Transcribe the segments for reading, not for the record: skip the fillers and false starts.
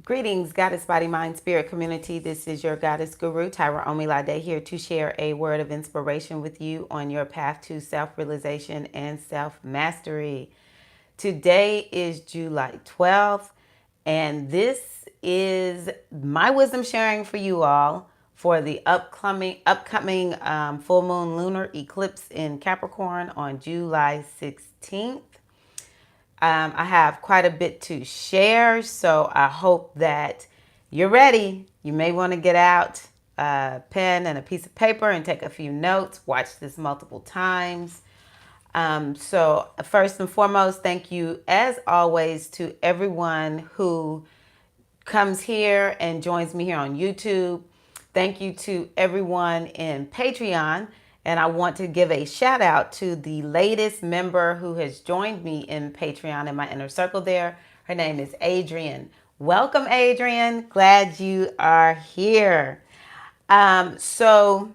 Greetings, Goddess Body Mind Spirit community. This is your Goddess Guru, Tyra Omilade, here to share a word of inspiration with you on your path to self-realization and self-mastery. Today is July 12th, and this is my wisdom sharing for you all for the upcoming full moon lunar eclipse in Capricorn on July 16th. I have quite a bit to share, so I hope that you're ready. You may want to get out a pen and a piece of paper and take a few notes. Watch this multiple times. So first and foremost, thank you as always to everyone who comes here and joins me here on YouTube. Thank you to everyone in Patreon. And I want to give a shout out to the latest member who has joined me in Patreon in my inner circle there. Her name is Adrian. Welcome, Adrian. Glad you are here. So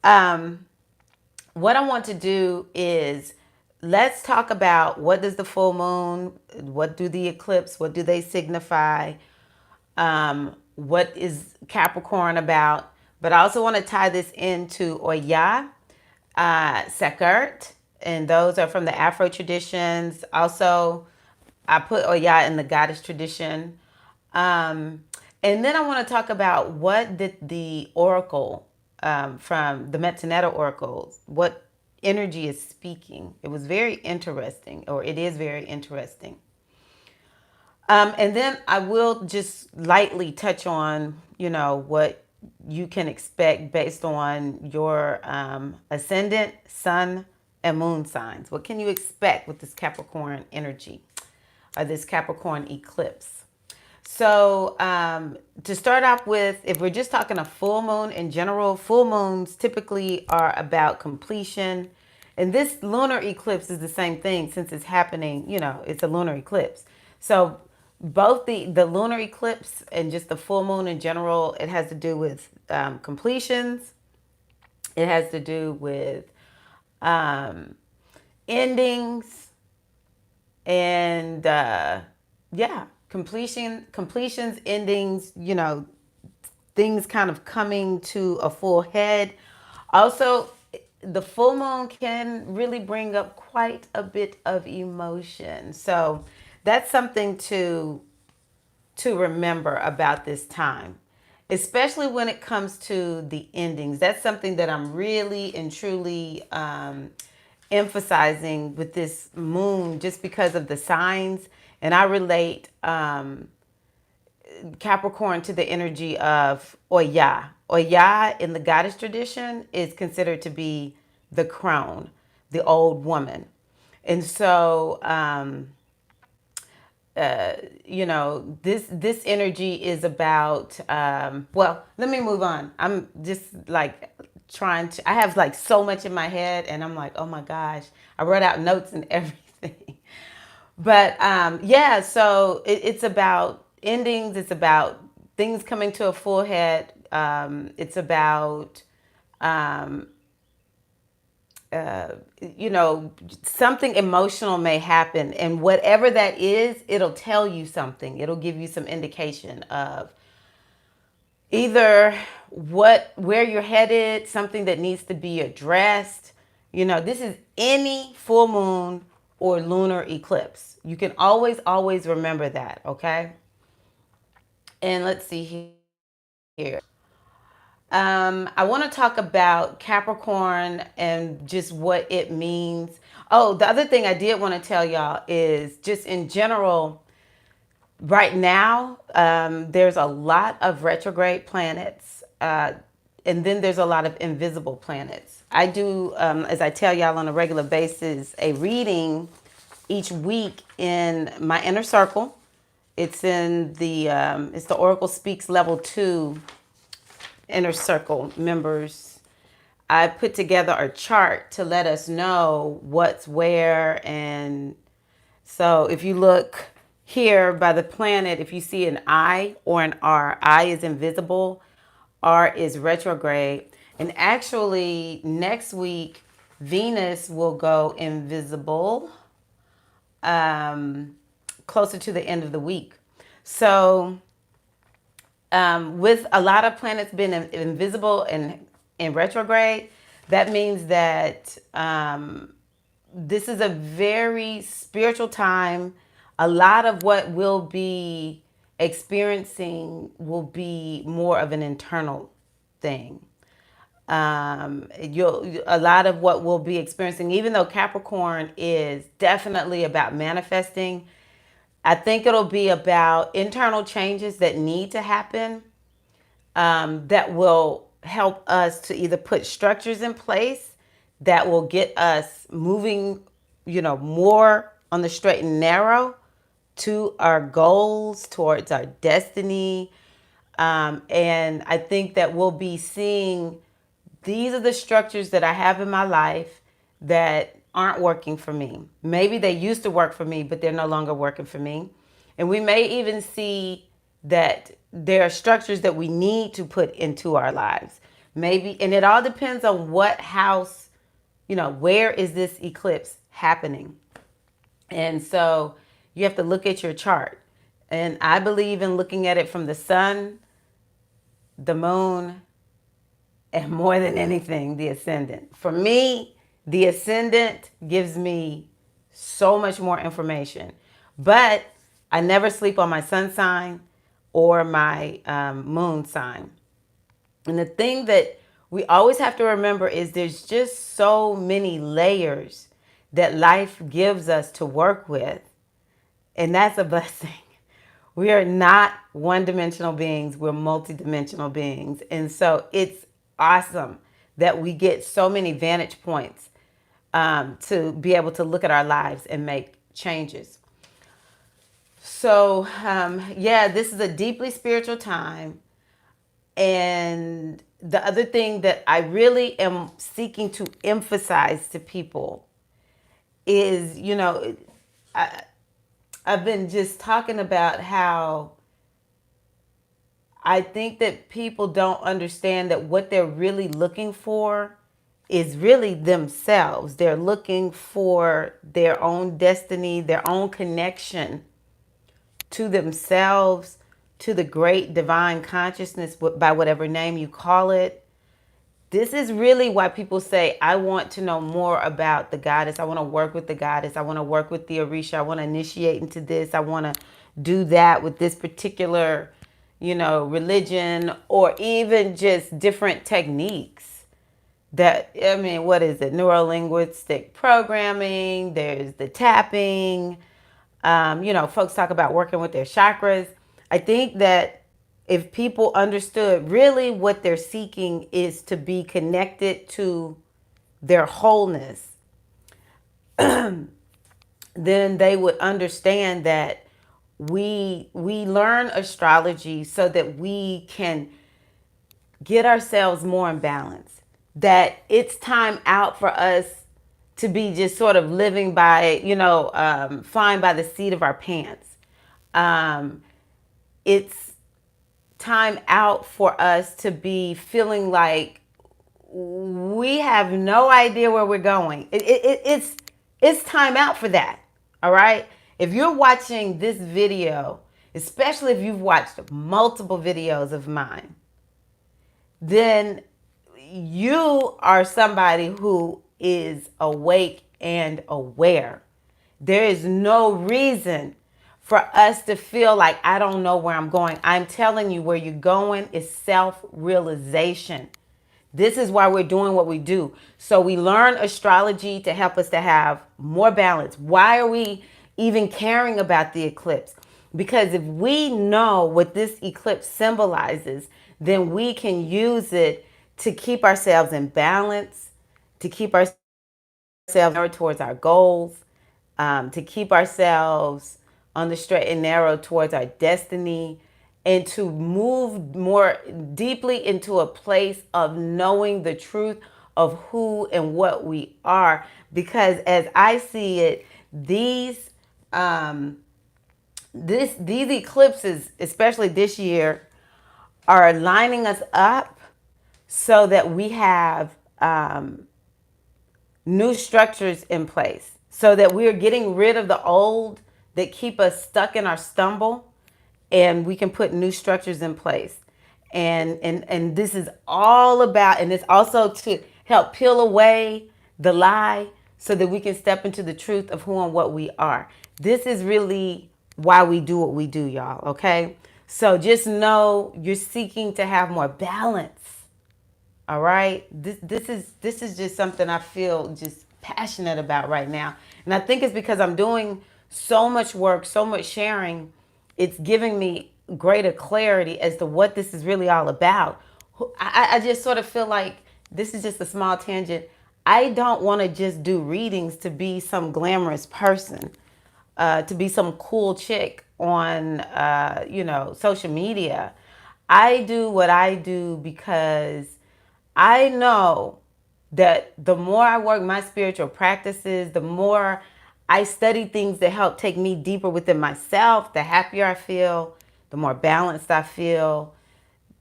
what I want to do is let's talk about what does the full moon, what do the eclipse, what do they signify, what is Capricorn about, but I also want to tie this into Oya, Sekert, and those are from the Afro traditions. Also, I put Oya in the goddess tradition. And then I want to talk about what did the oracle from the Metaneta oracles, what energy is speaking. It was very interesting, or it is very interesting. And then I will just lightly touch on, what you can expect based on your ascendant, sun, and moon signs. What can you expect with this Capricorn energy or this Capricorn eclipse? So to start off with, if we're just talking a full moon in general, full moons typically are about completion. And this lunar eclipse is the same thing since it's happening, it's a lunar eclipse. So both the lunar eclipse and just the full moon in general, it has to do with completions. It has to do with endings and completions, endings, things kind of coming to a full head. Also, the full moon can really bring up quite a bit of emotion. So that's something to remember about this time, especially when it comes to the endings. That's something that I'm really and truly emphasizing with this moon, just because of the signs. And I relate Capricorn to the energy of Oya. Oya in the goddess tradition is considered to be the crone, the old woman. And so, this energy is about, well, let me move on. I'm just like I have like so much in my head and I'm like, oh my gosh, I wrote out notes and everything. But so it's about endings. It's about things coming to a full head. It's about, something emotional may happen. And whatever that is, it'll tell you something. It'll give you some indication of either where you're headed, something that needs to be addressed. This is any full moon or lunar eclipse. You can always remember that, okay? And let's see here. I want to talk about Capricorn and just what it means. Oh, the other thing I did want to tell y'all is just in general, right now, there's a lot of retrograde planets, and then there's a lot of invisible planets. I do, as I tell y'all on a regular basis, a reading each week in my inner circle. It's in it's the Oracle Speaks Level 2 inner circle members. I put together a chart to let us know what's where. And so if you look here by the planet, if you see an I or an R, I is invisible, R is retrograde. And actually next week, Venus will go invisible closer to the end of the week. So with a lot of planets being invisible and in retrograde, that means that this is a very spiritual time. A lot of what we'll be experiencing will be more of an internal thing. You'll a lot of what we'll be experiencing, even though Capricorn is definitely about manifesting, I think it'll be about internal changes that need to happen, that will help us to either put structures in place that will get us moving, more on the straight and narrow to our goals, towards our destiny. And I think that we'll be seeing these are the structures that I have in my life that aren't working for me. Maybe they used to work for me, but they're no longer working for me. And we may even see that there are structures that we need to put into our lives. Maybe, and it all depends on what house, where is this eclipse happening? And so you have to look at your chart. And I believe in looking at it from the sun, the moon, and more than anything, the ascendant. For me, the ascendant gives me so much more information. But I never sleep on my sun sign or my moon sign. And the thing that we always have to remember is there's just so many layers that life gives us to work with. And that's a blessing. We are not one-dimensional beings. We're multidimensional beings. And so it's awesome that we get so many vantage points to be able to look at our lives and make changes. So, this is a deeply spiritual time. And the other thing that I really am seeking to emphasize to people is, I've been just talking about how I think that people don't understand that what they're really looking for is really themselves. They're looking for their own destiny, their own connection to themselves, to the great divine consciousness, by whatever name you call it. This is really why people say, I want to know more about the goddess. I want to work with the goddess. I want to work with the Orisha. I want to initiate into this. I want to do that with this particular, religion, or even just different techniques. What is it? Neuro-linguistic programming. There's the tapping. Folks talk about working with their chakras. I think that if people understood really what they're seeking is to be connected to their wholeness, then they would understand that we learn astrology so that we can get ourselves more in balance. That it's time out for us to be just sort of living by, flying by the seat of our pants. It's time out for us to be feeling like we have no idea where we're going. It's time out for that. All right. If you're watching this video, especially if you've watched multiple videos of mine, then you are somebody who is awake and aware. There is no reason for us to feel like I don't know where I'm going. I'm telling you, where you're going is self-realization. This is why we're doing what we do. So we learn astrology to help us to have more balance. Why are we even caring about the eclipse? Because if we know what this eclipse symbolizes, then we can use it to keep ourselves in balance, to keep ourselves towards our goals, to keep ourselves on the straight and narrow towards our destiny, and to move more deeply into a place of knowing the truth of who and what we are. Because as I see it, these eclipses, especially this year, are lining us up so that we have new structures in place, so that we're getting rid of the old that keep us stuck in our stumble, and we can put new structures in place. And this is all about, and it's also to help peel away the lie so that we can step into the truth of who and what we are. This is really why we do what we do, y'all. Okay. So just know you're seeking to have more balance. All right. This is just something I feel just passionate about right now. And I think it's because I'm doing so much work, so much sharing. It's giving me greater clarity as to what this is really all about. I just sort of feel like this is just a small tangent. I don't want to just do readings to be some glamorous person, to be some cool chick on, social media. I do what I do because I know that the more I work my spiritual practices, the more I study things that help take me deeper within myself, the happier I feel, the more balanced I feel,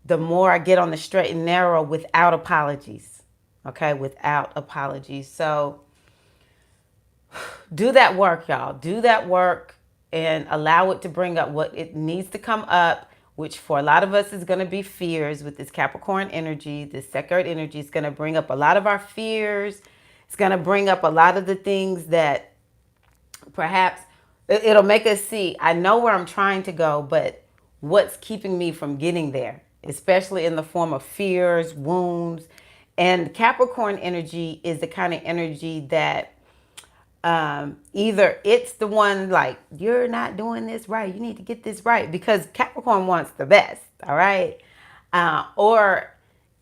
the more I get on the straight and narrow without apologies. Okay, without apologies. So do that work, y'all. Do that work and allow it to bring up what it needs to come up, which for a lot of us is going to be fears with this Capricorn energy. This second energy is going to bring up a lot of our fears. It's going to bring up a lot of the things that perhaps it'll make us see, I know where I'm trying to go, but what's keeping me from getting there, especially in the form of fears, wounds. And Capricorn energy is the kind of energy that either it's the one like, you're not doing this right, you need to get this right, because Capricorn wants the best, all right? Or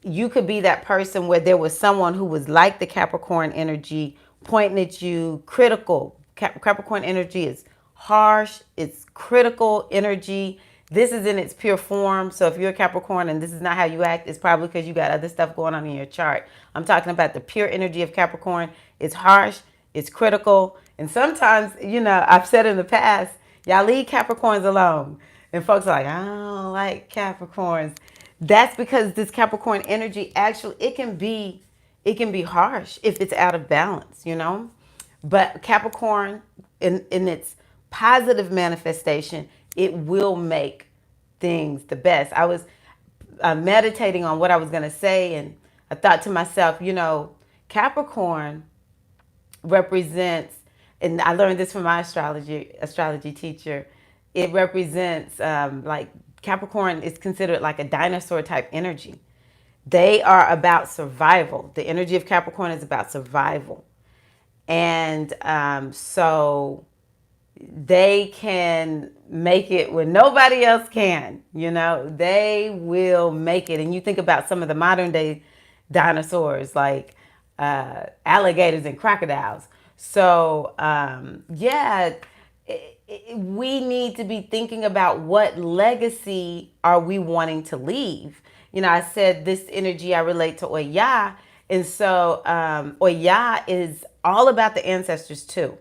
you could be that person where there was someone who was like the Capricorn energy, pointing at you, critical. Capricorn energy is harsh, it's critical energy. This is in its pure form. So if you're a Capricorn and this is not how you act, it's probably because you got other stuff going on in your chart. I'm talking about the pure energy of Capricorn. It's harsh, it's critical. And sometimes, I've said in the past, y'all leave Capricorns alone. And folks are like, I don't like Capricorns. That's because this Capricorn energy actually, it can be harsh if it's out of balance. But Capricorn, in its positive manifestation, it will make things the best. I was meditating on what I was going to say, and I thought to myself, Capricorn represents, and I learned this from my astrology teacher. It represents like Capricorn is considered like a dinosaur type energy. They are about survival. The energy of Capricorn is about survival. And so they can make it when nobody else can. They will make it. And you think about some of the modern day dinosaurs like alligators and crocodiles. So we need to be thinking about what legacy are we wanting to leave. I said this energy I relate to Oya. And so Oya is all about the ancestors too.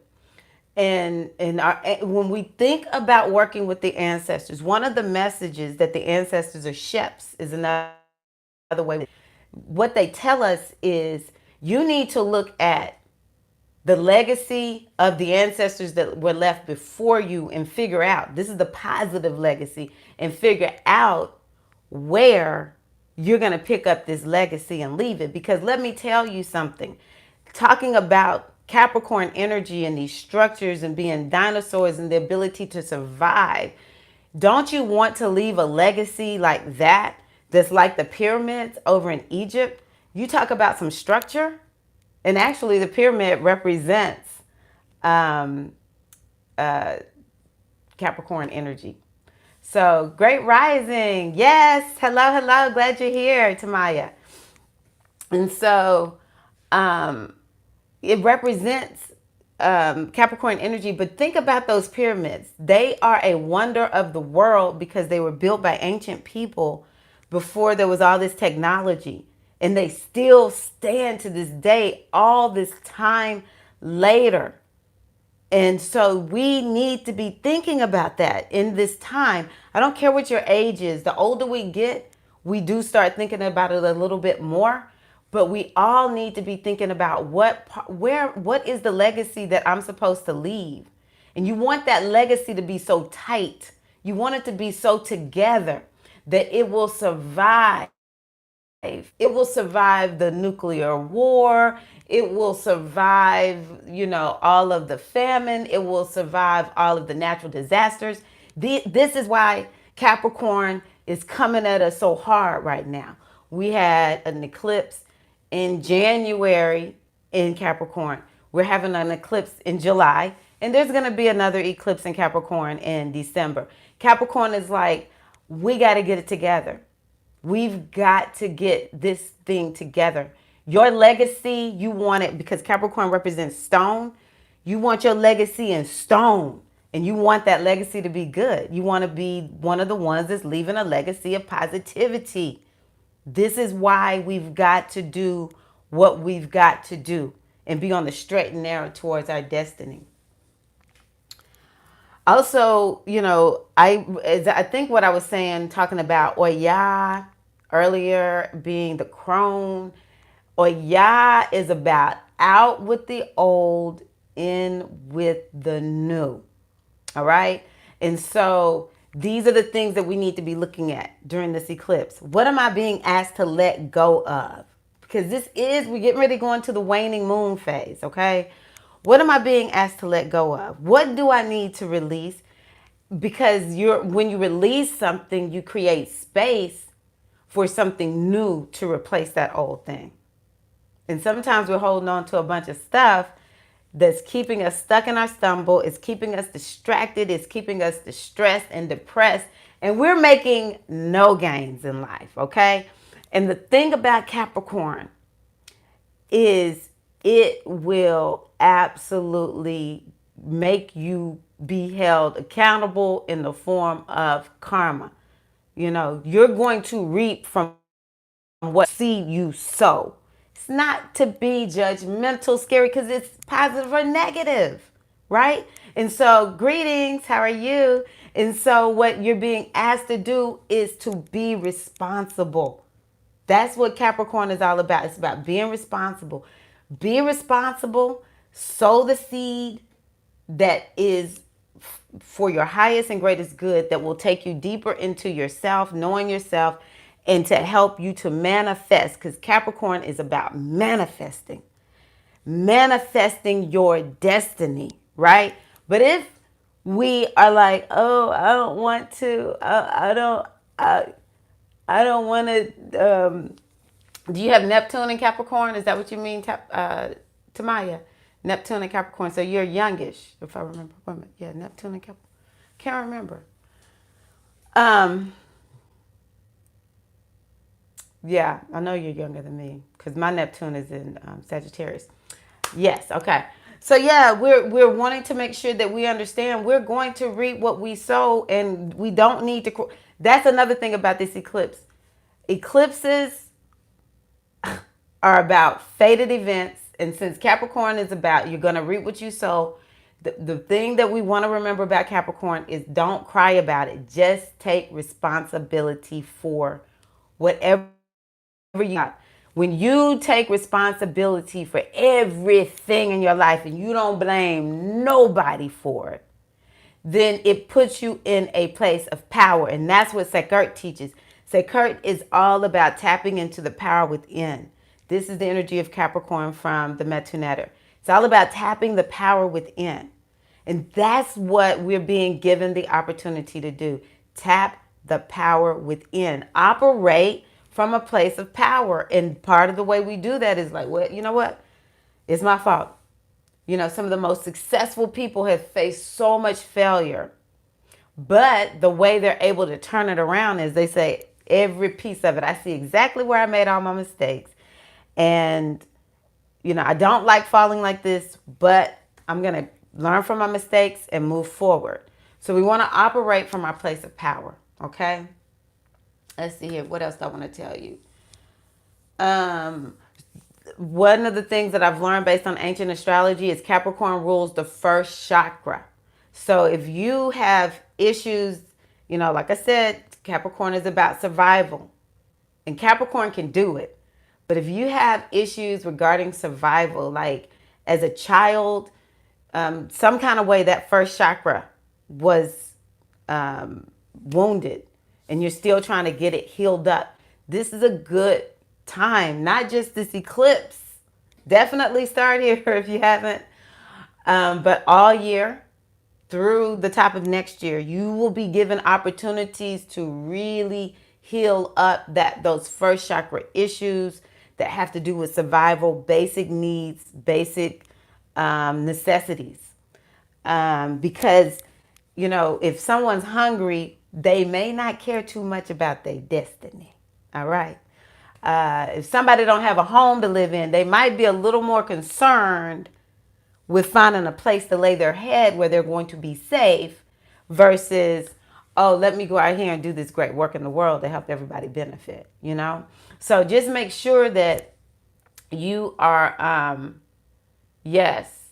And when we think about working with the ancestors, one of the messages that the ancestors are sheps is another way. What they tell us is you need to look at the legacy of the ancestors that were left before you and figure out, this is the positive legacy, and figure out where you're going to pick up this legacy and leave it. Because let me tell you something, talking about Capricorn energy and these structures and being dinosaurs and the ability to survive, don't you want to leave a legacy like that, that's like the pyramids over in Egypt? You talk about some structure. And actually, the pyramid represents Capricorn energy. So, great rising. Yes. Hello, hello. Glad you're here, Tamaya. And so, it represents Capricorn energy. But think about those pyramids. They are a wonder of the world because they were built by ancient people before there was all this technology. And they still stand to this day, all this time later. And so we need to be thinking about that in this time. I don't care what your age is. The older we get, we do start thinking about it a little bit more. But we all need to be thinking about what is the legacy that I'm supposed to leave. And you want that legacy to be so tight. You want it to be so together that it will survive. It will survive the nuclear war. It will survive, all of the famine. It will survive all of the natural disasters. This is why Capricorn is coming at us so hard right now. We had an eclipse in January in Capricorn. We're having an eclipse in July, and there's going to be another eclipse in Capricorn in December. Capricorn is like, we got to get it together. We've got to get this thing together. Your legacy, you want it because Capricorn represents stone. You want your legacy in stone, and you want that legacy to be good. You want to be one of the ones that's leaving a legacy of positivity. This is why we've got to do what we've got to do and be on the straight and narrow towards our destiny. Also, I think what I was saying, talking about Oya earlier being the crone. Oya is about out with the old, in with the new. All right. And so these are the things that we need to be looking at during this eclipse. What am I being asked to let go of? Because we're getting ready to go into the waning moon phase. Okay. What am I being asked to let go of? What do I need to release? Because when you release something, you create space for something new to replace that old thing. And sometimes we're holding on to a bunch of stuff that's keeping us stuck in our stumble. It's keeping us distracted. It's keeping us distressed and depressed. And we're making no gains in life, okay? And the thing about Capricorn is it will absolutely make you be held accountable in the form of karma. You're going to reap from what seed you sow. It's not to be judgmental, scary, because it's positive or negative, right? And so, greetings, how are you? And so, what you're being asked to do is to be responsible. That's what Capricorn is all about. It's about being responsible. Be responsible, sow the seed that is for your highest and greatest good, that will take you deeper into yourself, knowing yourself, and to help you to manifest, because Capricorn is about manifesting your destiny, right? But if we are like, oh, I don't want to, I don't want to, do you have Neptune in Capricorn? Is that what you mean, Tamaya? Neptune and Capricorn. So you're youngish, if I remember. Yeah, Neptune and Capricorn. Can't remember. Yeah, I know you're younger than me because my Neptune is in Sagittarius. Yes, okay. So yeah, we're wanting to make sure that we understand we're going to reap what we sow, and we don't need to. That's another thing about this eclipse. Eclipses are about fated events, and since Capricorn is about you're going to reap what you sow, the thing that we want to remember about Capricorn is don't cry about it. Just take responsibility for whatever you got. When you take responsibility for everything in your life and you don't blame nobody for it, then it puts you in a place of power. And that's what Sekert teaches. Sekert is all about tapping into the power within. This is the energy of Capricorn from the Metunetter. It's all about tapping the power within. And that's what we're being given the opportunity to do. Tap the power within. Operate from a place of power. And part of the way we do that is like, well, you know what? It's my fault. Some of the most successful people have faced so much failure. But the way they're able to turn it around is they say, every piece of it, I see exactly where I made all my mistakes. And, I don't like falling like this, but I'm going to learn from my mistakes and move forward. So we want to operate from our place of power. Okay. Let's see here. What else do I want to tell you? One of the things that I've learned based on ancient astrology is Capricorn rules the first chakra. So if you have issues, like I said, Capricorn is about survival, and Capricorn can do it. But if you have issues regarding survival, like as a child, some kind of way that first chakra was wounded and you're still trying to get it healed up, this is a good time. Not just this eclipse. Definitely start here if you haven't. But all year through the top of next year, you will be given opportunities to really heal up those first chakra issues that have to do with survival, basic needs, basic necessities. Because, if someone's hungry, they may not care too much about their destiny. All right. If somebody don't have a home to live in, they might be a little more concerned with finding a place to lay their head where they're going to be safe versus, oh, let me go out here and do this great work in the world to help everybody benefit, So just make sure that you are, yes,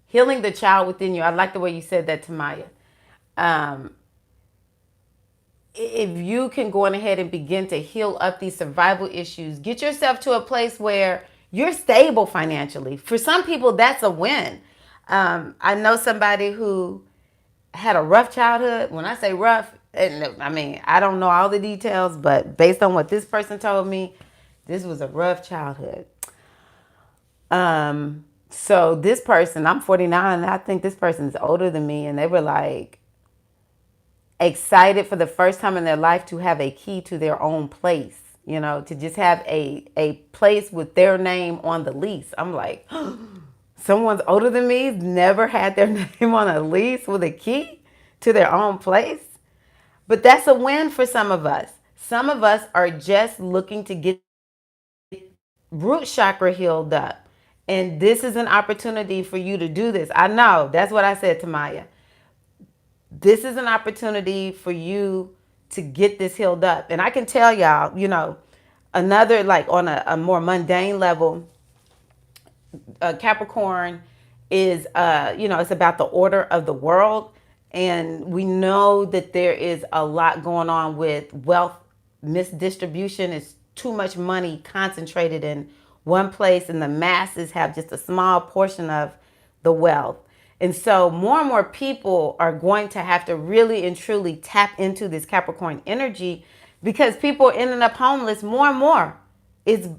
healing the child within you. I like the way you said that, Tamaya. If you can go on ahead and begin to heal up these survival issues, get yourself to a place where you're stable financially. For some people, that's a win. I know somebody who had a rough childhood. When I say rough, I don't know all the details, but based on what this person told me, this was a rough childhood. So this person, I'm 49, and I think this person is older than me, and they were like excited for the first time in their life to have a key to their own place, to just have a place with their name on the lease. I'm like, someone's older than me, never had their name on a lease with a key to their own place. But that's a win for some of us. Some of us are just looking to get root chakra healed up. And this is an opportunity for you to do this. I know, that's what I said to Maya. This is an opportunity for you to get this healed up. And I can tell y'all, another, like on a more mundane level, Capricorn is, it's about the order of the world. And we know that there is a lot going on with wealth misdistribution. It's too much money concentrated in one place, and the masses have just a small portion of the wealth. And so more and more people are going to have to really and truly tap into this Capricorn energy, because people are ending up homeless more and more. It's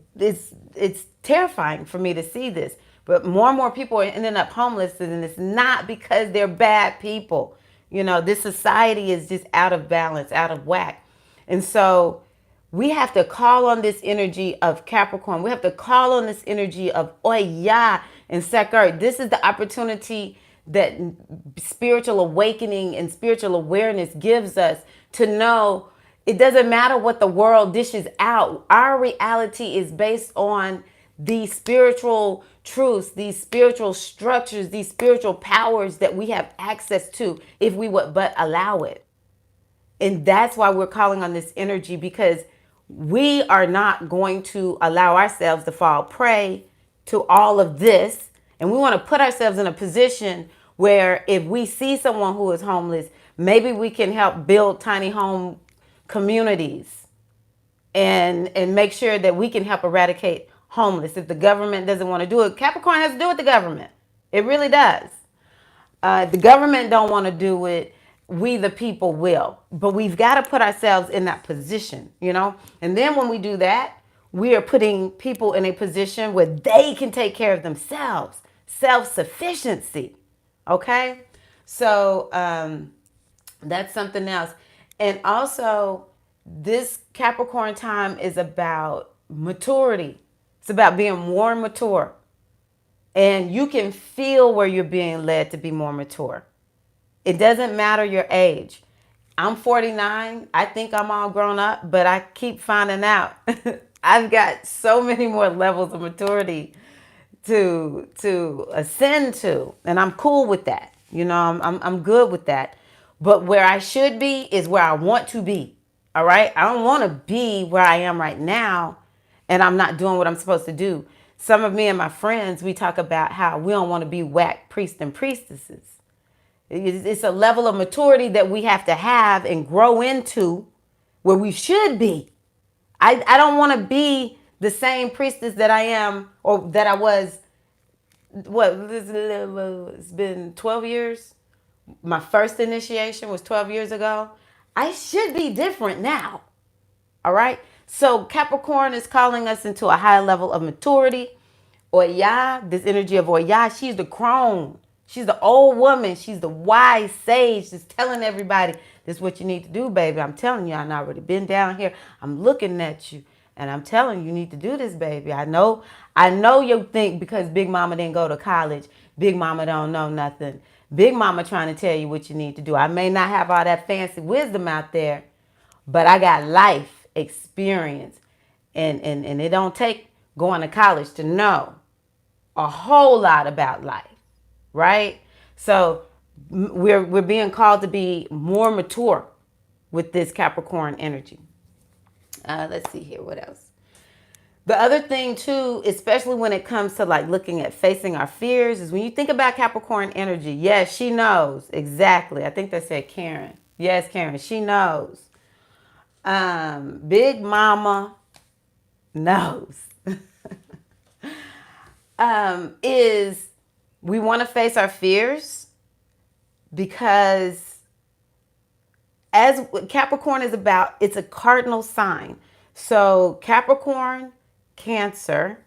terrifying for me to see this, but more and more people are ending up homeless, and it's not because they're bad people. This society is just out of balance, out of whack. And so we have to call on this energy of Capricorn. We have to call on this energy of Oya and Sakar. This is the opportunity that spiritual awakening and spiritual awareness gives us to know it doesn't matter what the world dishes out. Our reality is based on these spiritual truths, these spiritual structures, these spiritual powers that we have access to if we would but allow it. And that's why we're calling on this energy, because we are not going to allow ourselves to fall prey to all of this. And we want to put ourselves in a position where if we see someone who is homeless, maybe we can help build tiny home communities and make sure that we can help eradicate homeless. If the government doesn't want to do it, Capricorn has to do with the government. It really does. The government don't want to do it. We, the people, will. But we've got to put ourselves in that position, And then when we do that, we are putting people in a position where they can take care of themselves. Self-sufficiency. Okay? So that's something else. And also, this Capricorn time is about maturity. It's about being more mature. And you can feel where you're being led to be more mature. It doesn't matter your age. I'm 49. I think I'm all grown up, but I keep finding out I've got so many more levels of maturity to ascend to, and I'm cool with that. I'm good with that. But where I should be is where I want to be. All right? I don't want to be where I am right now and I'm not doing what I'm supposed to do. Some of me and my friends, we talk about how we don't want to be whack priests and priestesses. It's a level of maturity that we have to have and grow into where we should be. I don't want to be the same priestess that I am or that I was, it's been 12 years My first initiation was 12 years ago. I should be different now. All right. So Capricorn is calling us into a higher level of maturity. Oya, this energy of Oya, she's the crone. She's the old woman. She's the wise sage that's telling everybody, this is what you need to do, baby. I'm telling you, I've already been down here. I'm looking at you. And I'm telling you, you need to do this, baby. I know you think because Big Mama didn't go to college, Big Mama don't know nothing. Big Mama trying to tell you what you need to do. I may not have all that fancy wisdom out there, but I got life experience. And it don't take going to college to know a whole lot about life, right? So we're being called to be more mature with this Capricorn energy. Let's see here, what else? The other thing too, especially when it comes to like looking at facing our fears, is when you think about Capricorn energy. Yes, she knows exactly. I think they said Karen. Yes, Karen, she knows. Big Mama knows. Is we want to face our fears because as Capricorn is about, it's a cardinal sign. So Capricorn, Cancer,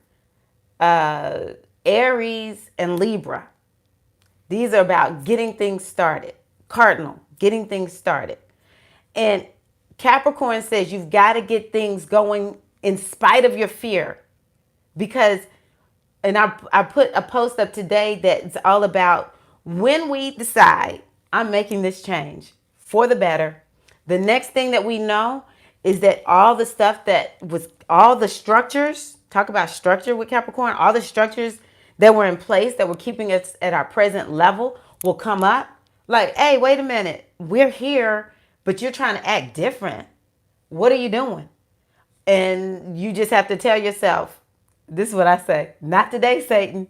Aries, and Libra. These are about getting things started. Cardinal, getting things started. And Capricorn says you've got to get things going in spite of your fear. Because, and I put a post up today that's all about when we decide I'm making this change for the better, the next thing that we know is that all the stuff that was, all the structures, talk about structure with Capricorn, all the structures that were in place that were keeping us at our present level will come up. Like, hey, wait a minute, we're here, but you're trying to act different. What are you doing? And you just have to tell yourself, this is what I say, not today, Satan.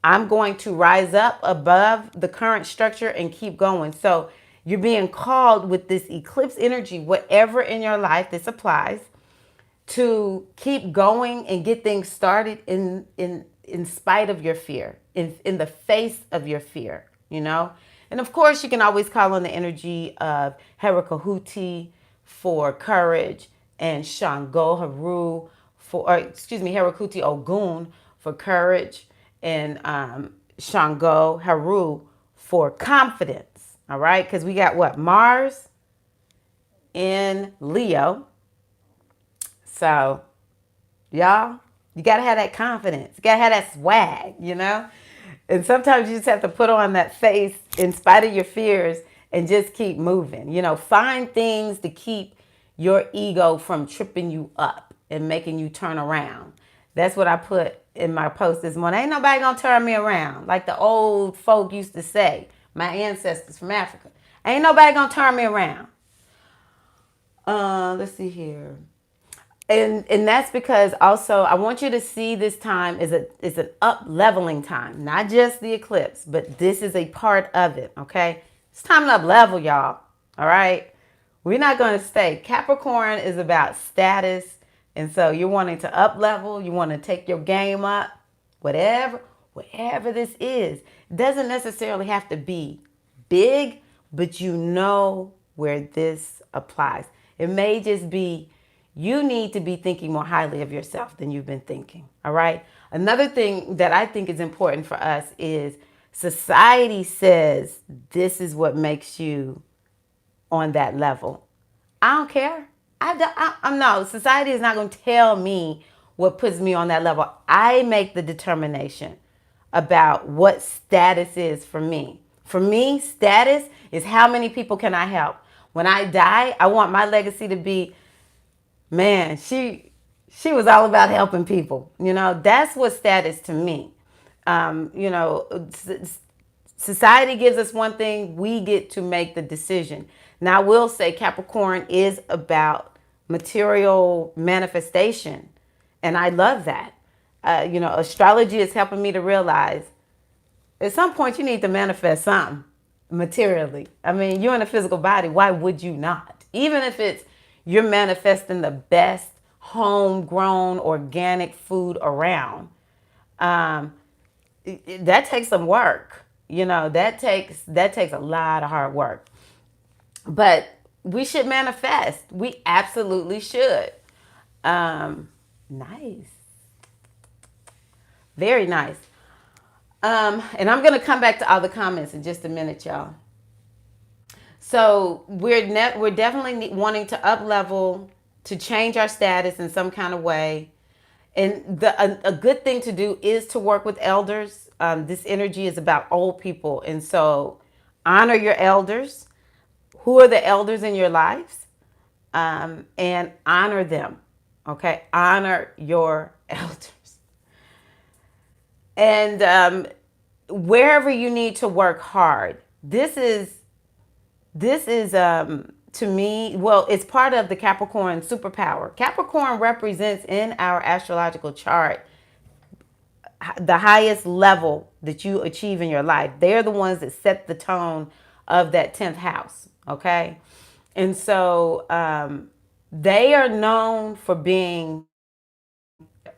I'm going to rise up above the current structure and keep going. So you're being called with this eclipse energy, whatever in your life this applies, to keep going and get things started in spite of your fear, in the face of your fear, you know? And of course, you can always call on the energy of Herakahuti for courage and Shango Haru for, or excuse me, Herakuti Ogun for courage and Shango Haru for confidence. All right, because we got what? Mars in Leo. So, y'all, you got to have that confidence. You got to have that swag, you know? And sometimes you just have to put on that face in spite of your fears and just keep moving. You know, find things to keep your ego from tripping you up and making you turn around. That's what I put in my post this morning. Ain't nobody gonna turn me around. Like the old folk used to say, my ancestors from Africa. Ain't nobody gonna turn me around. Let's see here. And that's because also I want you to see this time as an up leveling time, not just the eclipse, but this is a part of it. Okay, it's time to up level, y'all. All right, we're not going to stay. Capricorn is about status, and so you're wanting to up level. You want to take your game up, whatever this is. It doesn't necessarily have to be big, but you know where this applies. It may just be you need to be thinking more highly of yourself than you've been thinking. All right. Another thing that I think is important for us is society says this is what makes you on that level. I don't care. I'm no, society is not going to tell me what puts me on that level. I make the determination about what status is for me. For me, status is how many people can I help? When I die, I want my legacy to be, man, she was all about helping people. You know, that's what status to me. You know, society gives us one thing, we get to make the decision. Now, I will say Capricorn is about material manifestation, and I love that. You know, astrology is helping me to realize at some point you need to manifest something materially. I mean, you're in a physical body. Why would you not? Even if it's you're manifesting the best homegrown organic food around. That takes some work. You know, that takes a lot of hard work. But we should manifest. We absolutely should. Nice. Very nice. And I'm gonna come back to all the comments in just a minute, y'all. So we're definitely wanting to up level, to change our status in some kind of way. And a good thing to do is to work with elders. This energy is about old people, and so honor your elders. Who are the elders in your lives? And honor them. Okay, honor your elders. And wherever you need to work hard, this is to me, well, it's part of the Capricorn superpower. Capricorn represents in our astrological chart the highest level that you achieve in your life. They're the ones that set the tone of that 10th house. Okay. And so they are known for being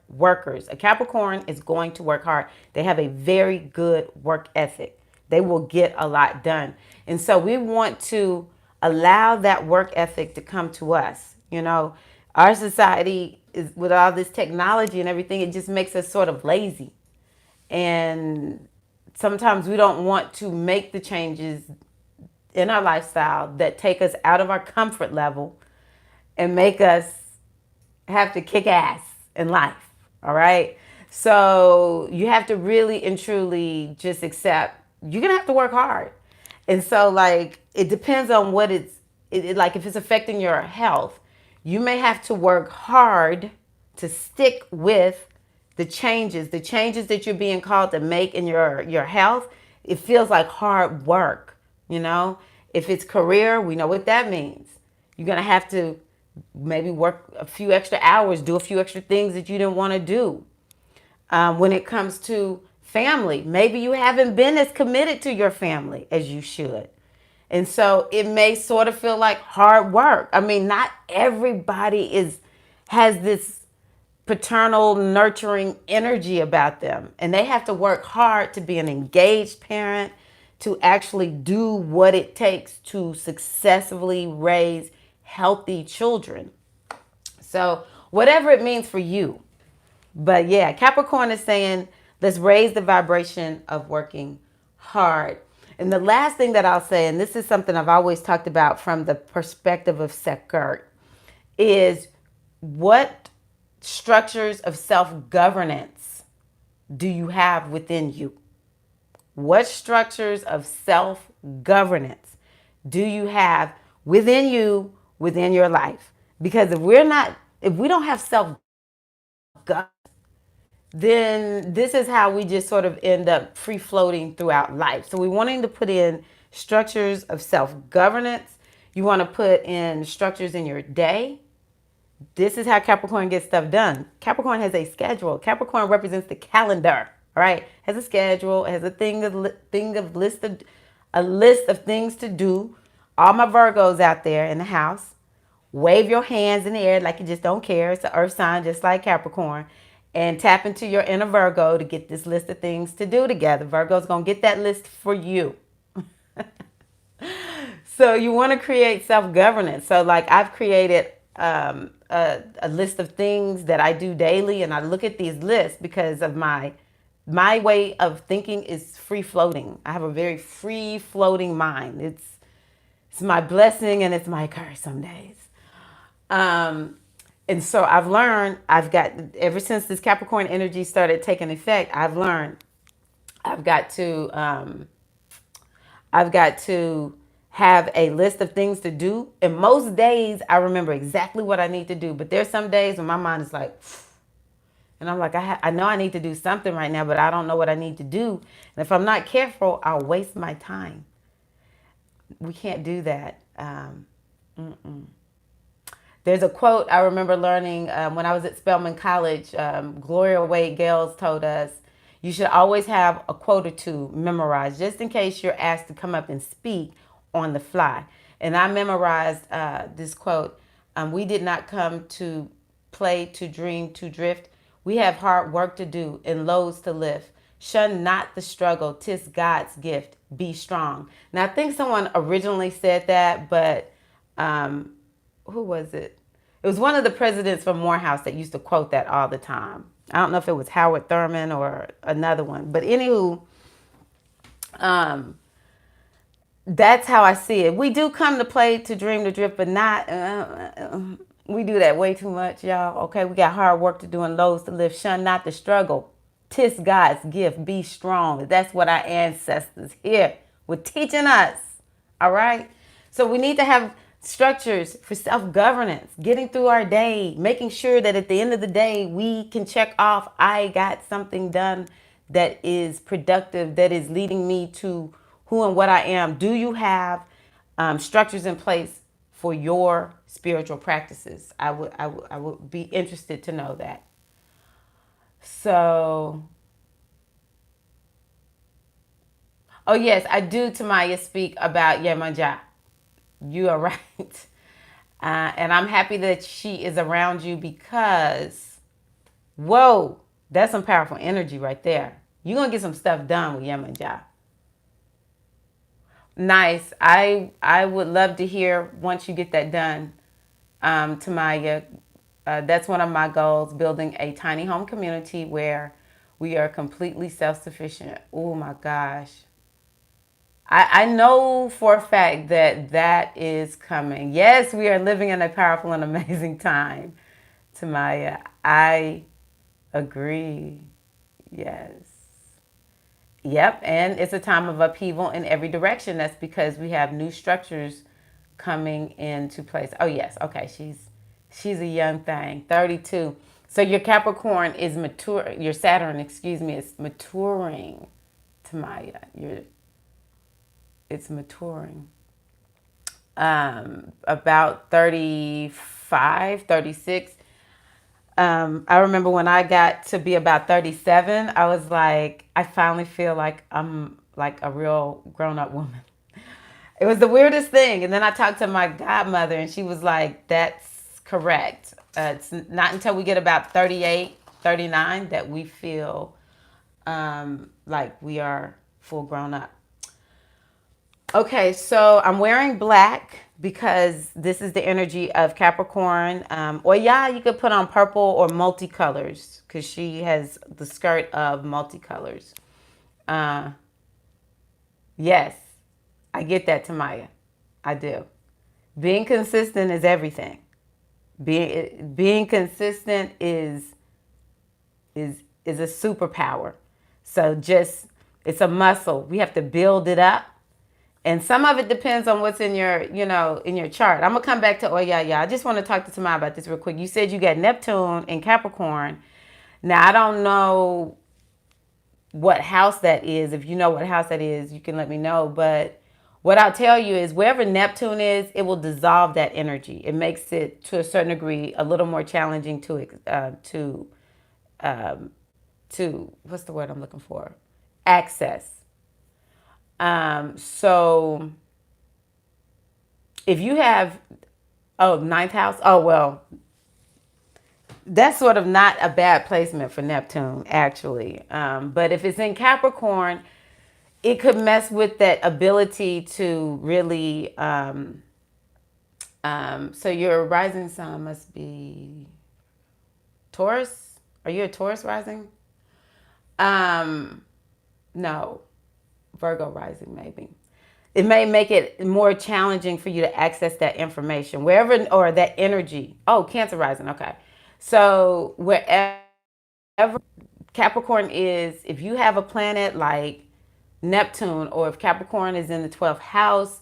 workers. A Capricorn is going to work hard. They have a very good work ethic. They will get a lot done. And so we want to allow that work ethic to come to us. You know, our society is, with all this technology and everything, it just makes us sort of lazy. And sometimes we don't want to make the changes in our lifestyle that take us out of our comfort level and make us have to kick ass in life. All right. So you have to really and truly just accept you're going to have to work hard. And so, like, it depends on what like, if it's affecting your health, you may have to work hard to stick with the changes that you're being called to make in your health. It feels like hard work, you know. If it's career, we know what that means. You're going to have to maybe work a few extra hours, do a few extra things that you didn't want to do. When it comes to family, maybe you haven't been as committed to your family as you should. And so it may sort of feel like hard work. I mean, not everybody has this paternal nurturing energy about them, and they have to work hard to be an engaged parent, to actually do what it takes to successfully raise healthy children. So whatever it means for you. But yeah, Capricorn is saying, let's raise the vibration of working hard. And the last thing that I'll say, and this is something I've always talked about from the perspective of Sekert, is what structures of self-governance do you have within you? What structures of self-governance do you have within you, within your life? Because if we don't have self-governance, then this is how we just sort of end up free floating throughout life. So we're wanting to put in structures of self-governance. You want to put in structures in your day. This is how Capricorn gets stuff done. Capricorn has a schedule. Capricorn represents the calendar, all right? Has a schedule, has a list of things to do. All my Virgos out there in the house, wave your hands in the air like you just don't care. It's an earth sign just like Capricorn. And tap into your inner Virgo to get this list of things to do together. Virgo's going to get that list for you. So you want to create self-governance. So like I've created a list of things that I do daily, and I look at these lists because of my way of thinking is free floating. I have a very free floating mind. It's my blessing and it's my curse some days. And so ever since this Capricorn energy started taking effect, I've learned I've got to have a list of things to do. And most days I remember exactly what I need to do. But there's some days when my mind is like, and I'm like, I know I need to do something right now, but I don't know what I need to do. And if I'm not careful, I'll waste my time. We can't do that. There's a quote I remember learning when I was at Spelman College. Gloria Wade Gales told us, you should always have a quote or two memorized, just in case you're asked to come up and speak on the fly. And I memorized this quote. We did not come to play, to dream, to drift. We have hard work to do and loads to lift. Shun not the struggle, 'tis God's gift. Be strong. Now, I think someone originally said that, but who was it? It was one of the presidents from Morehouse that used to quote that all the time. I don't know if it was Howard Thurman or another one, but anywho, that's how I see it. We do come to play, to dream, to drift, but not. We do that way too much, y'all. Okay, we got hard work to do and loads to lift. Shun not the struggle. 'Tis God's gift. Be strong. That's what our ancestors here were teaching us. All right. So we need to have structures for self-governance, getting through our day, making sure that at the end of the day, we can check off, I got something done that is productive, that is leading me to who and what I am. Do you have structures in place for your spiritual practices? I would be interested to know that. So, oh yes, I do, Tamaya, speak about Yemanja. You are right. And I'm happy that she is around you because, whoa, that's some powerful energy right there. You're going to get some stuff done with Yemanja. Nice. I would love to hear once you get that done, Tamaya. That's one of my goals, building a tiny home community where we are completely self-sufficient. Oh my gosh. I know for a fact that that is coming. Yes, we are living in a powerful and amazing time, Tamaya. I agree. Yes. Yep, and it's a time of upheaval in every direction. That's because we have new structures coming into place. Oh yes, okay, she's a young thing, 32. So your Capricorn is mature. Your Saturn, excuse me, is maturing, Tamaya. It's maturing. About 35, 36. I remember when I got to be about 37, I was like, I finally feel like I'm like a real grown up woman. It was the weirdest thing. And then I talked to my godmother and she was like, that's correct. It's not until we get about 38, 39 that we feel like we are full grown up. Okay, so I'm wearing black because this is the energy of Capricorn. Or yeah, you could put on purple or multicolors because she has the skirt of multicolors. Yes, I get that, Tamaya. I do. Being consistent is everything. Being consistent is a superpower. So just it's a muscle. We have to build it up. And some of it depends on what's in your, in your chart. I'm going to come back to, yeah. I just want to talk to Tamaya about this real quick. You said you got Neptune in Capricorn. Now, I don't know what house that is. If you know what house that is, you can let me know. But what I'll tell you is wherever Neptune is, it will dissolve that energy. It makes it, to a certain degree, a little more challenging to what's the word I'm looking for? Access. So if you have, ninth house, that's sort of not a bad placement for Neptune, actually. But if it's in Capricorn, it could mess with that ability to really, so your rising sign must be Taurus. Are you a Taurus rising? No. Virgo rising, maybe. It may make it more challenging for you to access that information wherever, or that energy. Oh, Cancer rising. Okay. So wherever Capricorn is, if you have a planet like Neptune, or if Capricorn is in the 12th house,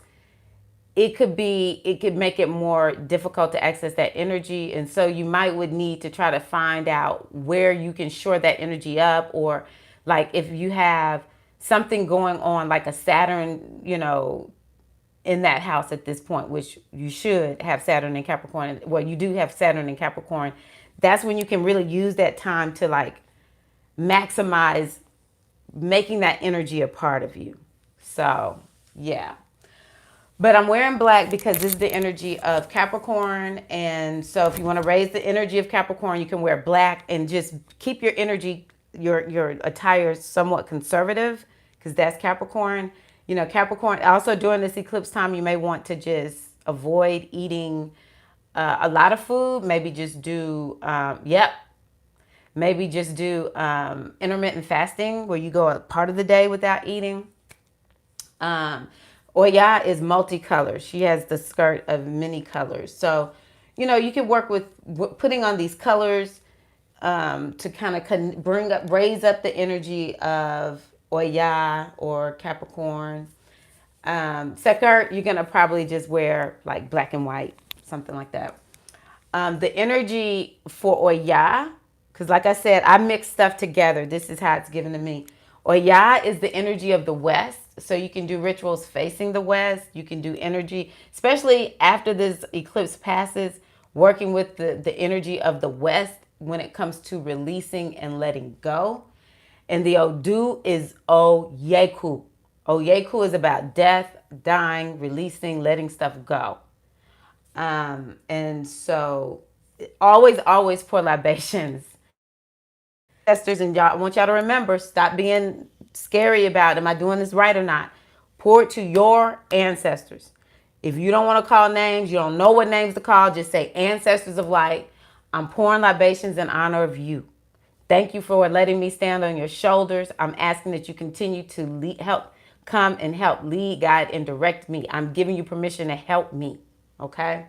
it could make it more difficult to access that energy. And so you would need to try to find out where you can shore that energy up, or like if you have something going on like a Saturn, in that house at this point, which you should have Saturn in Capricorn. Well, you do have Saturn in Capricorn. That's when you can really use that time to like maximize making that energy a part of you. So, yeah. But I'm wearing black because this is the energy of Capricorn. And so if you want to raise the energy of Capricorn, you can wear black and just keep your energy your attire somewhat conservative, because that's Capricorn. You know, Capricorn, also during this eclipse time, you may want to just avoid eating a lot of food. Maybe just do, maybe just do intermittent fasting, where you go a part of the day without eating. Um, Oya is multicolor. She has the skirt of many colors. So, you know, you can work with putting on these colors to kind of raise up the energy of Oya or Capricorn. Skirt, you're going to probably just wear like black and white, something like that. The energy for Oya, because like I said, I mix stuff together. This is how it's given to me. Oya is the energy of the West. So you can do rituals facing the West. You can do energy, especially after this eclipse passes, working with the energy of the West when it comes to releasing and letting go. And the Odu is Oyeku. Oyeku is about death, dying, releasing, letting stuff go. And so always pour libations. Ancestors, and y'all, I want y'all to remember, stop being scary about, am I doing this right or not? Pour it to your ancestors. If you don't want to call names, you don't know what names to call, just say ancestors of light. I'm pouring libations in honor of you. Thank you for letting me stand on your shoulders. I'm asking that you continue to come and help lead, guide, and direct me. I'm giving you permission to help me. Okay?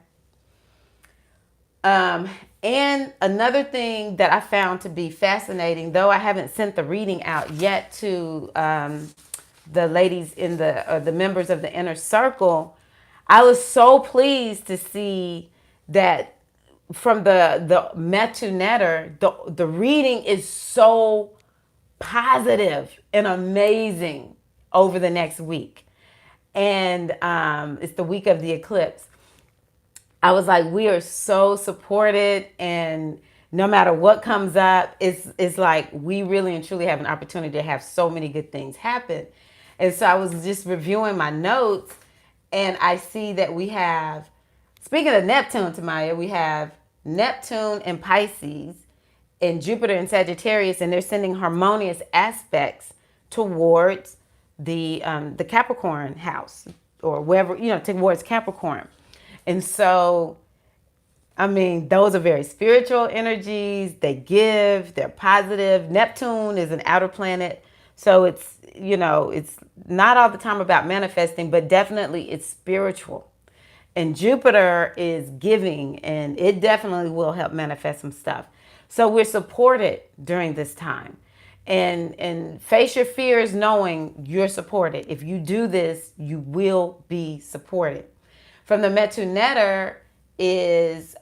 And another thing that I found to be fascinating, though I haven't sent the reading out yet to the ladies in the members of the inner circle, I was so pleased to see that from the Metu Netter, the reading is so positive and amazing over the next week. And it's the week of the eclipse. I was like, we are so supported, and no matter what comes up, it's like we really and truly have an opportunity to have so many good things happen. And so I was just reviewing my notes, and I see that we have, speaking of Neptune, Tamaya, we have Neptune in Pisces and Jupiter in Sagittarius, and they're sending harmonious aspects towards the Capricorn house, or wherever, towards Capricorn. And so, I mean, those are very spiritual energies. They give, they're positive. Neptune is an outer planet. So it's not all the time about manifesting, but definitely it's spiritual. And Jupiter is giving, and it definitely will help manifest some stuff. So we're supported during this time. And face your fears knowing you're supported. If you do this, you will be supported. From the Metu Netter is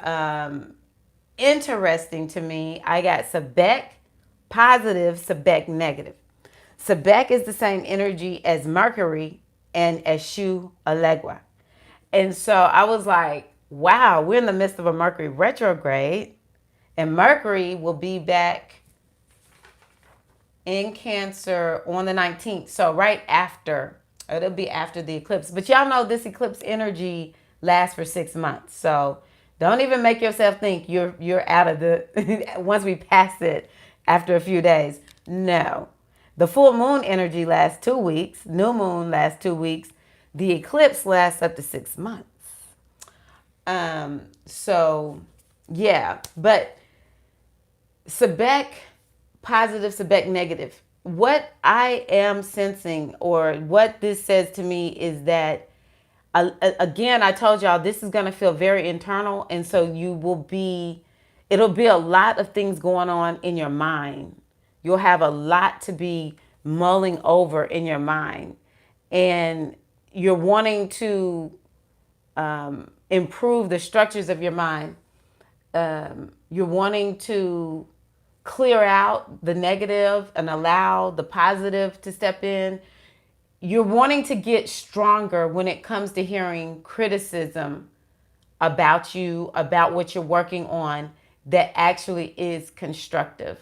interesting to me. I got Sebek positive, Sebek negative. Sebek is the same energy as Mercury and Eshu Allegua. And so I was like, wow, we're in the midst of a Mercury retrograde, and Mercury will be back in Cancer on the 19th. So right after, it'll be after the eclipse. But y'all know this eclipse energy lasts for 6 months. So don't even make yourself think you're out of the, once we pass it after a few days. No. The full moon energy lasts 2 weeks. New moon lasts 2 weeks. The eclipse lasts up to 6 months. So yeah, but Sebek positive, Sebek negative. What I am sensing, or what this says to me, is that again, I told y'all this is going to feel very internal, and so it'll be a lot of things going on in your mind. You'll have a lot to be mulling over in your mind, and you're wanting to improve the structures of your mind. You're wanting to clear out the negative and allow the positive to step in. You're wanting to get stronger when it comes to hearing criticism about you, about what you're working on, that actually is constructive.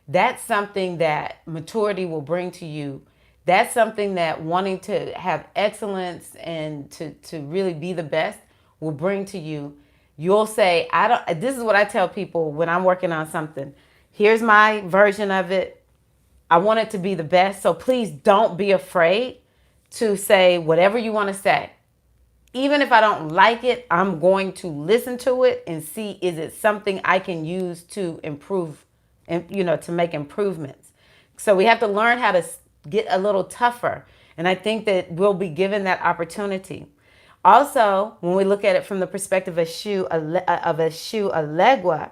That's something that maturity will bring to you. That's something that wanting to have excellence and to really be the best will bring to you. You'll say, this is what I tell people when I'm working on something. Here's my version of it. I want it to be the best. So please don't be afraid to say whatever you want to say. Even if I don't like it, I'm going to listen to it and see, is it something I can use to improve and, to make improvements. So we have to learn how to get a little tougher. And I think that we'll be given that opportunity. Also, when we look at it from the perspective of a shoe Allegua,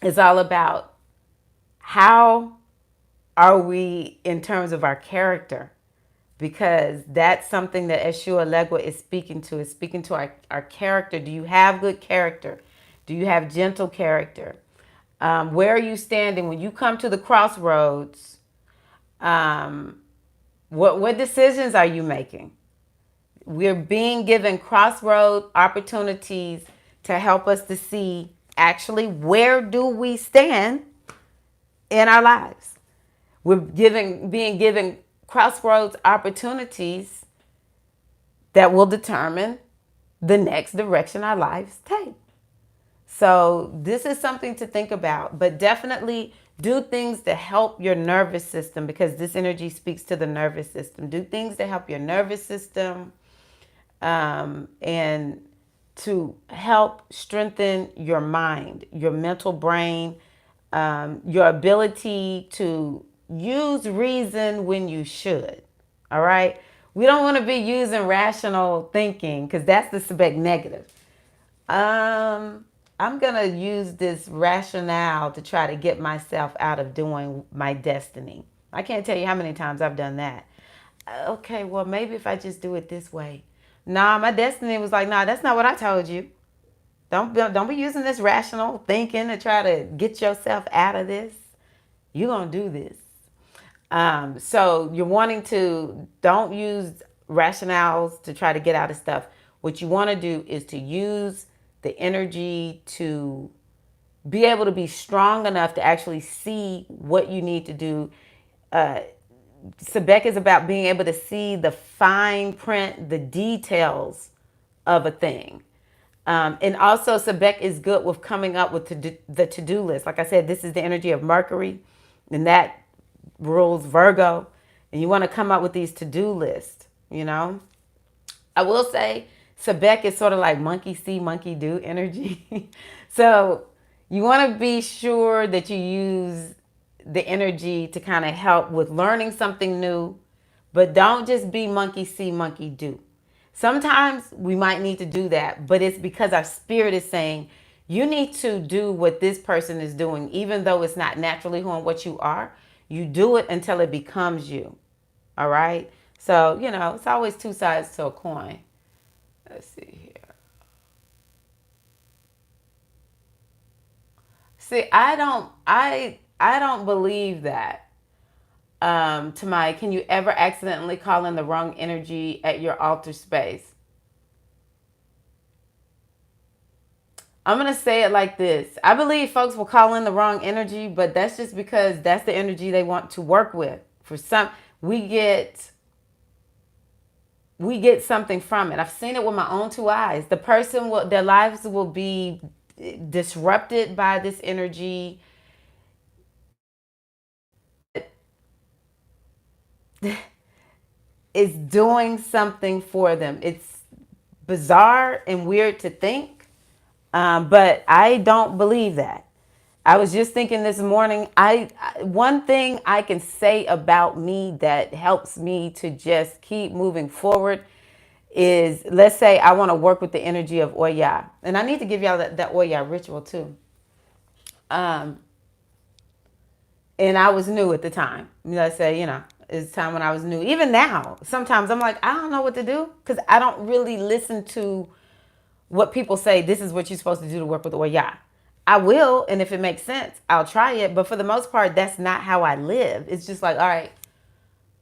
it's all about how are we in terms of our character, because that's something that Eshu Allegua is speaking to. Is speaking to our character. Do you have good character? Do you have gentle character? Where are you standing when you come to the crossroads? What decisions are you making? We're being given crossroad opportunities to help us to see actually where do we stand in our lives. We're being given crossroads opportunities that will determine the next direction our lives take. So this is something to think about, but definitely do things to help your nervous system, because this energy speaks to the nervous system. Do things to help your nervous system, and to help strengthen your mind, your mental brain, your ability to use reason when you should. All right. We don't want to be using rational thinking, because that's the subject negative. I'm going to use this rationale to try to get myself out of doing my destiny. I can't tell you how many times I've done that. Okay, well, maybe if I just do it this way. Nah, my destiny was like, nah, that's not what I told you. Don't be using this rational thinking to try to get yourself out of this. You're going to do this. So you're wanting to, don't use rationales to try to get out of stuff. What you want to do is to use the energy to be able to be strong enough to actually see what you need to do. Sebek is about being able to see the fine print, the details of a thing. And also Sebek is good with coming up with the to-do list. Like I said, this is the energy of Mercury, and that rules Virgo. And you want to come up with these to-do lists, I will say Sebek is sort of like monkey see, monkey do energy. So you want to be sure that you use the energy to kind of help with learning something new, but don't just be monkey see, monkey do. Sometimes we might need to do that, but it's because our spirit is saying you need to do what this person is doing, even though it's not naturally who and what you are. You do it until it becomes you. All right. So, it's always two sides to a coin. Let's see here. See, I don't believe that. Tamai, can you ever accidentally call in the wrong energy at your altar space? I'm going to say it like this. I believe folks will call in the wrong energy, but that's just because that's the energy they want to work with. For some, we get something from it. I've seen it with my own two eyes. Their lives will be disrupted by this energy. Is doing something for them. It's bizarre and weird to think, but I don't believe that. I was just thinking this morning, one thing I can say about me that helps me to just keep moving forward is, let's say I want to work with the energy of Oya. And I need to give y'all that Oya ritual too. And I was new at the time. Let's say, it's time when I was new. Even now, sometimes I'm like, I don't know what to do, because I don't really listen to what people say. This is what you're supposed to do to work with Oya. I will, and if it makes sense, I'll try it. But for the most part, that's not how I live. It's just like, all right,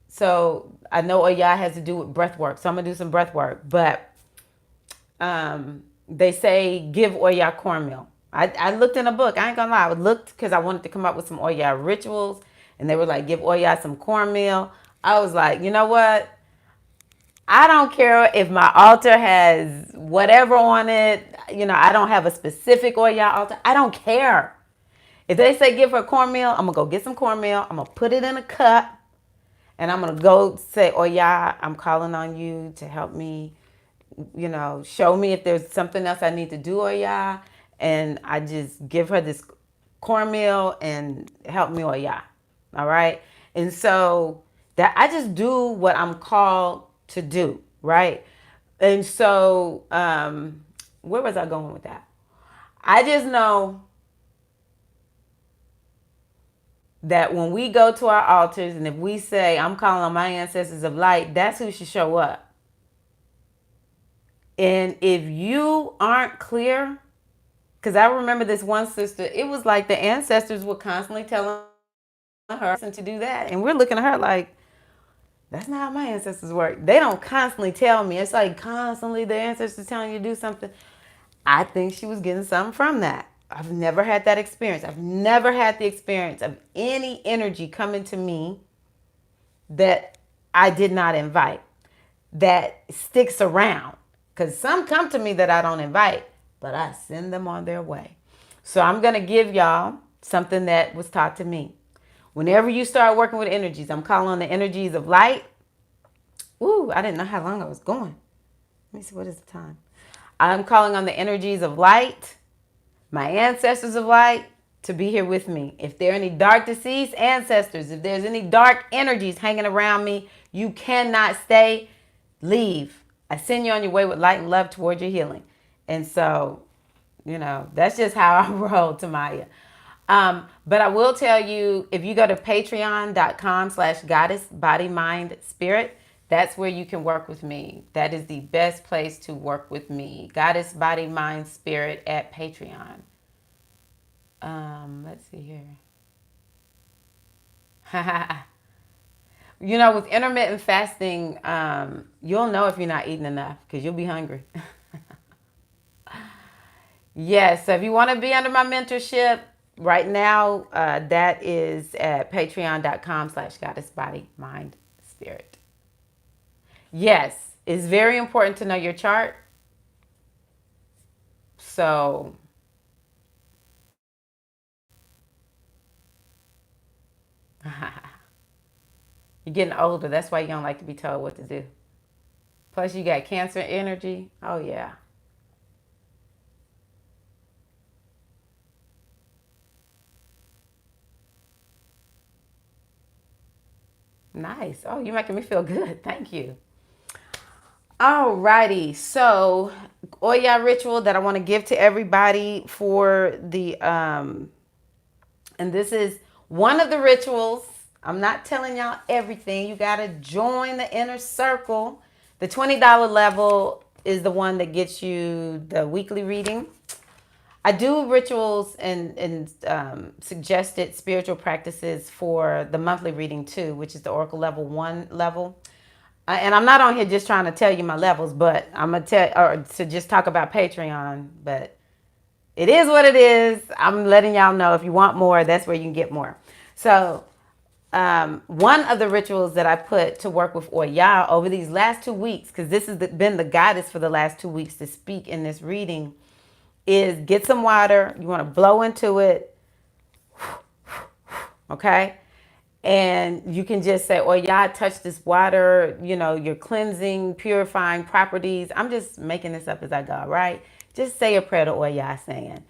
so I know Oya has to do with breath work, so I'm gonna do some breath work. But they say give Oya cornmeal. I looked in a book. I ain't gonna lie. I looked because I wanted to come up with some Oya rituals, and they were like, give Oya some cornmeal. I was like, you know what? I don't care if my altar has whatever on it. I don't have a specific Oya altar. I don't care. If they say give her cornmeal, I'm going to go get some cornmeal. I'm going to put it in a cup. And I'm going to go say, oh, yeah, I'm calling on you to help me, show me if there's something else I need to do, oh, yeah. And I just give her this cornmeal and help me, oh, yeah. All right. And so that I just do what I'm called to do. Right. And so where was I going with that? I just know that when we go to our altars and if we say, I'm calling on my ancestors of light, that's who should show up. And if you aren't clear, because I remember this one sister, it was like the ancestors were constantly telling her to do that. And we're looking at her like, that's not how my ancestors work. They don't constantly tell me. It's like constantly the ancestors telling you to do something. I think she was getting something from that. I've never had that experience. I've never had the experience of any energy coming to me that I did not invite, that sticks around. Because some come to me that I don't invite, but I send them on their way. So I'm going to give y'all something that was taught to me. Whenever you start working with energies, I'm calling on the energies of light. Ooh, I didn't know how long I was going. Let me see, what is the time? I'm calling on the energies of light, my ancestors of light, to be here with me. If there are any dark deceased ancestors, if there's any dark energies hanging around me, you cannot stay. Leave. I send you on your way with light and love toward your healing. And so, that's just how I roll, Tamaya. But I will tell you, if you go to patreon.com/goddess body mind spirit, that's where you can work with me. That is the best place to work with me. Goddess body mind spirit at Patreon. Let's see here. With intermittent fasting, you'll know if you're not eating enough because you'll be hungry. Yes, so if you want to be under my mentorship right now, that is at patreon.com/goddess body mind spirit. Yes, it's very important to know your chart. So you're getting older. That's why you don't like to be told what to do. Plus, you got Cancer energy. Oh, yeah. Nice. Oh, you're making me feel good. Thank you. Alrighty. So, Oya ritual that I want to give to everybody for the, and this is one of the rituals. I'm not telling y'all everything. You got to join the inner circle. The $20 level is the one that gets you the weekly reading. I do rituals and suggested spiritual practices for the monthly reading too, which is the Oracle level 1 level. And I'm not on here just trying to tell you my levels, but I'm going to to just talk about Patreon. But it is what it is. I'm letting y'all know if you want more, that's where you can get more. So one of the rituals that I put to work with Oya over these last 2 weeks, because this has been the goddess for the last 2 weeks to speak in this reading, is get some water. You want to blow into it. Okay. And you can just say, oh, yeah, touch this water, your cleansing, purifying properties. I'm just making this up as I go, right? Just say a prayer to Oya saying,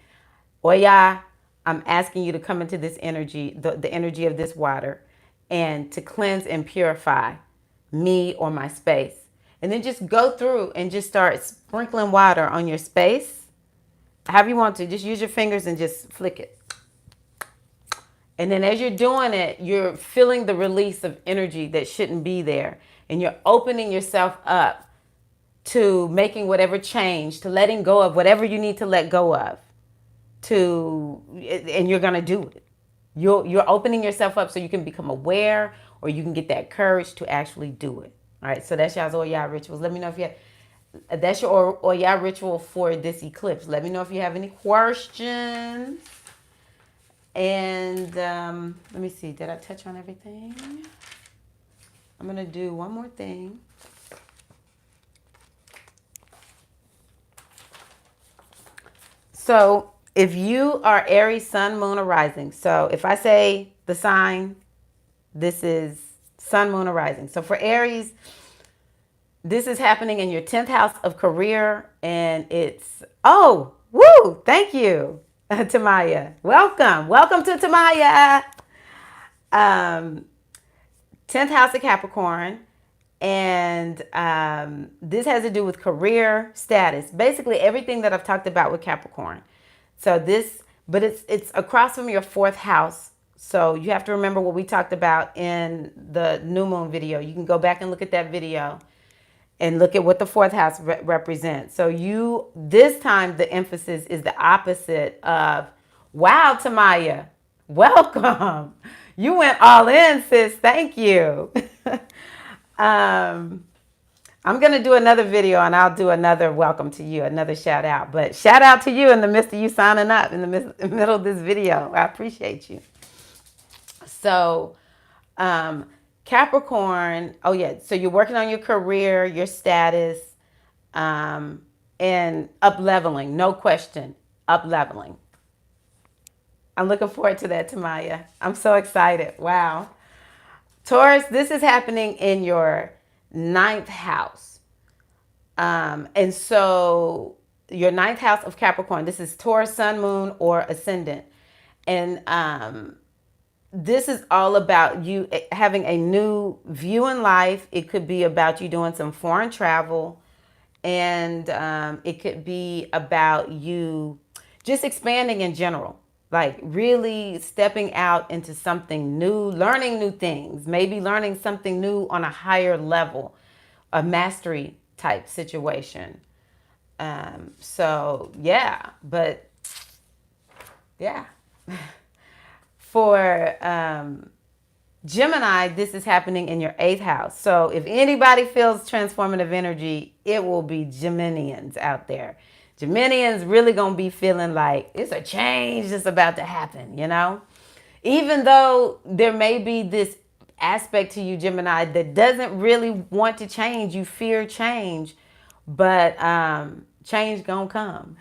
Oya, I'm asking you to come into this energy, the energy of this water, and to cleanse and purify me or my space. And then just go through and just start sprinkling water on your space. However you want to, just use your fingers and just flick it. And then as you're doing it, you're feeling the release of energy that shouldn't be there. And you're opening yourself up to making whatever change, to letting go of whatever you need to let go of. And you're going to do it. You're opening yourself up so you can become aware or you can get that courage to actually do it. All right, so that's y'all's Oya rituals. Let me know if you have... That's your Oya ritual for this eclipse. Let me know if you have any questions. And let me see. Did I touch on everything? I'm going to do one more thing. So if you are Aries, Sun, Moon, or Rising, so if I say the sign, this is Sun, Moon, or Rising. So for Aries, this is happening in your 10th house of career, and it's, oh, woo, thank you, Tamaya. Welcome. Welcome to Tamaya. Um, 10th house of Capricorn. And this has to do with career status. Basically, everything that I've talked about with Capricorn. So this, but it's across from your 4th house. So you have to remember what we talked about in the new moon video. You can go back and look at that video and look at what the 4th house represents. So this time the emphasis is the opposite of, wow, Tamaya, welcome. You went all in, sis. Thank you. I'm going to do another video and I'll do another welcome to you, another shout out. But shout out to you in the midst of you signing up in the middle of this video. I appreciate you. So, Capricorn, oh yeah, so you're working on your career, your status, and up leveling, no question, up leveling. I'm looking forward to that, Tamaya. I'm so excited. Wow. Taurus, this is happening in your 9th house. And so your 9th house of Capricorn, this is Taurus, Sun, Moon, or Ascendant. And this is all about you having a new view in life. It could be about you doing some foreign travel. And it could be about you just expanding in general. Like really stepping out into something new, learning new things, maybe learning something new on a higher level, a mastery type situation. So yeah, but yeah. For Gemini, this is happening in your 8th house. So if anybody feels transformative energy, it will be Geminians out there. Geminians really going to be feeling like it's a change that's about to happen, you know? Even though there may be this aspect to you, Gemini, that doesn't really want to change. You fear change, but change going to come.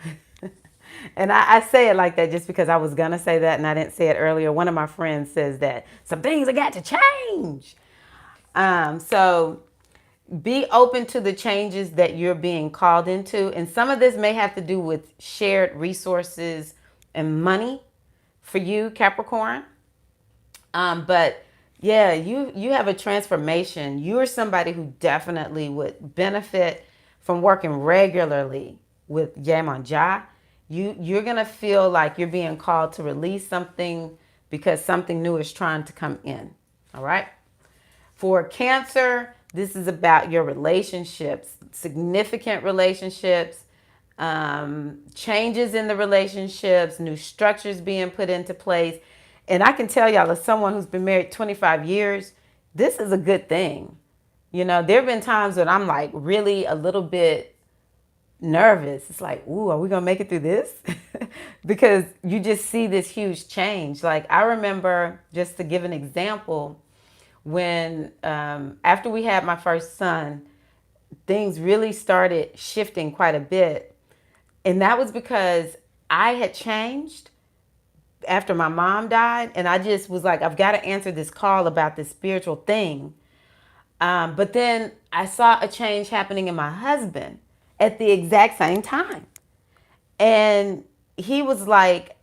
And I say it like that just because I was going to say that and I didn't say it earlier. One of my friends says that some things have got to change. So be open to the changes that you're being called into. And some of this may have to do with shared resources and money for you, Capricorn. But yeah, you have a transformation. You're somebody who definitely would benefit from working regularly with Yemonja. You're going to feel like you're being called to release something because something new is trying to come in. All right. For Cancer, this is about your relationships, significant relationships, changes in the relationships, new structures being put into place. And I can tell y'all, as someone who's been married 25 years, this is a good thing. You know, there have been times when I'm like really a little bit nervous. It's like, ooh, are we going to make it through this? Because you just see this huge change. Like I remember, just to give an example, when after we had my first son, things really started shifting quite a bit. And that was because I had changed after my mom died. And I just was like, I've got to answer this call about this spiritual thing. But then I saw a change happening in my husband at the exact same time. And he was like,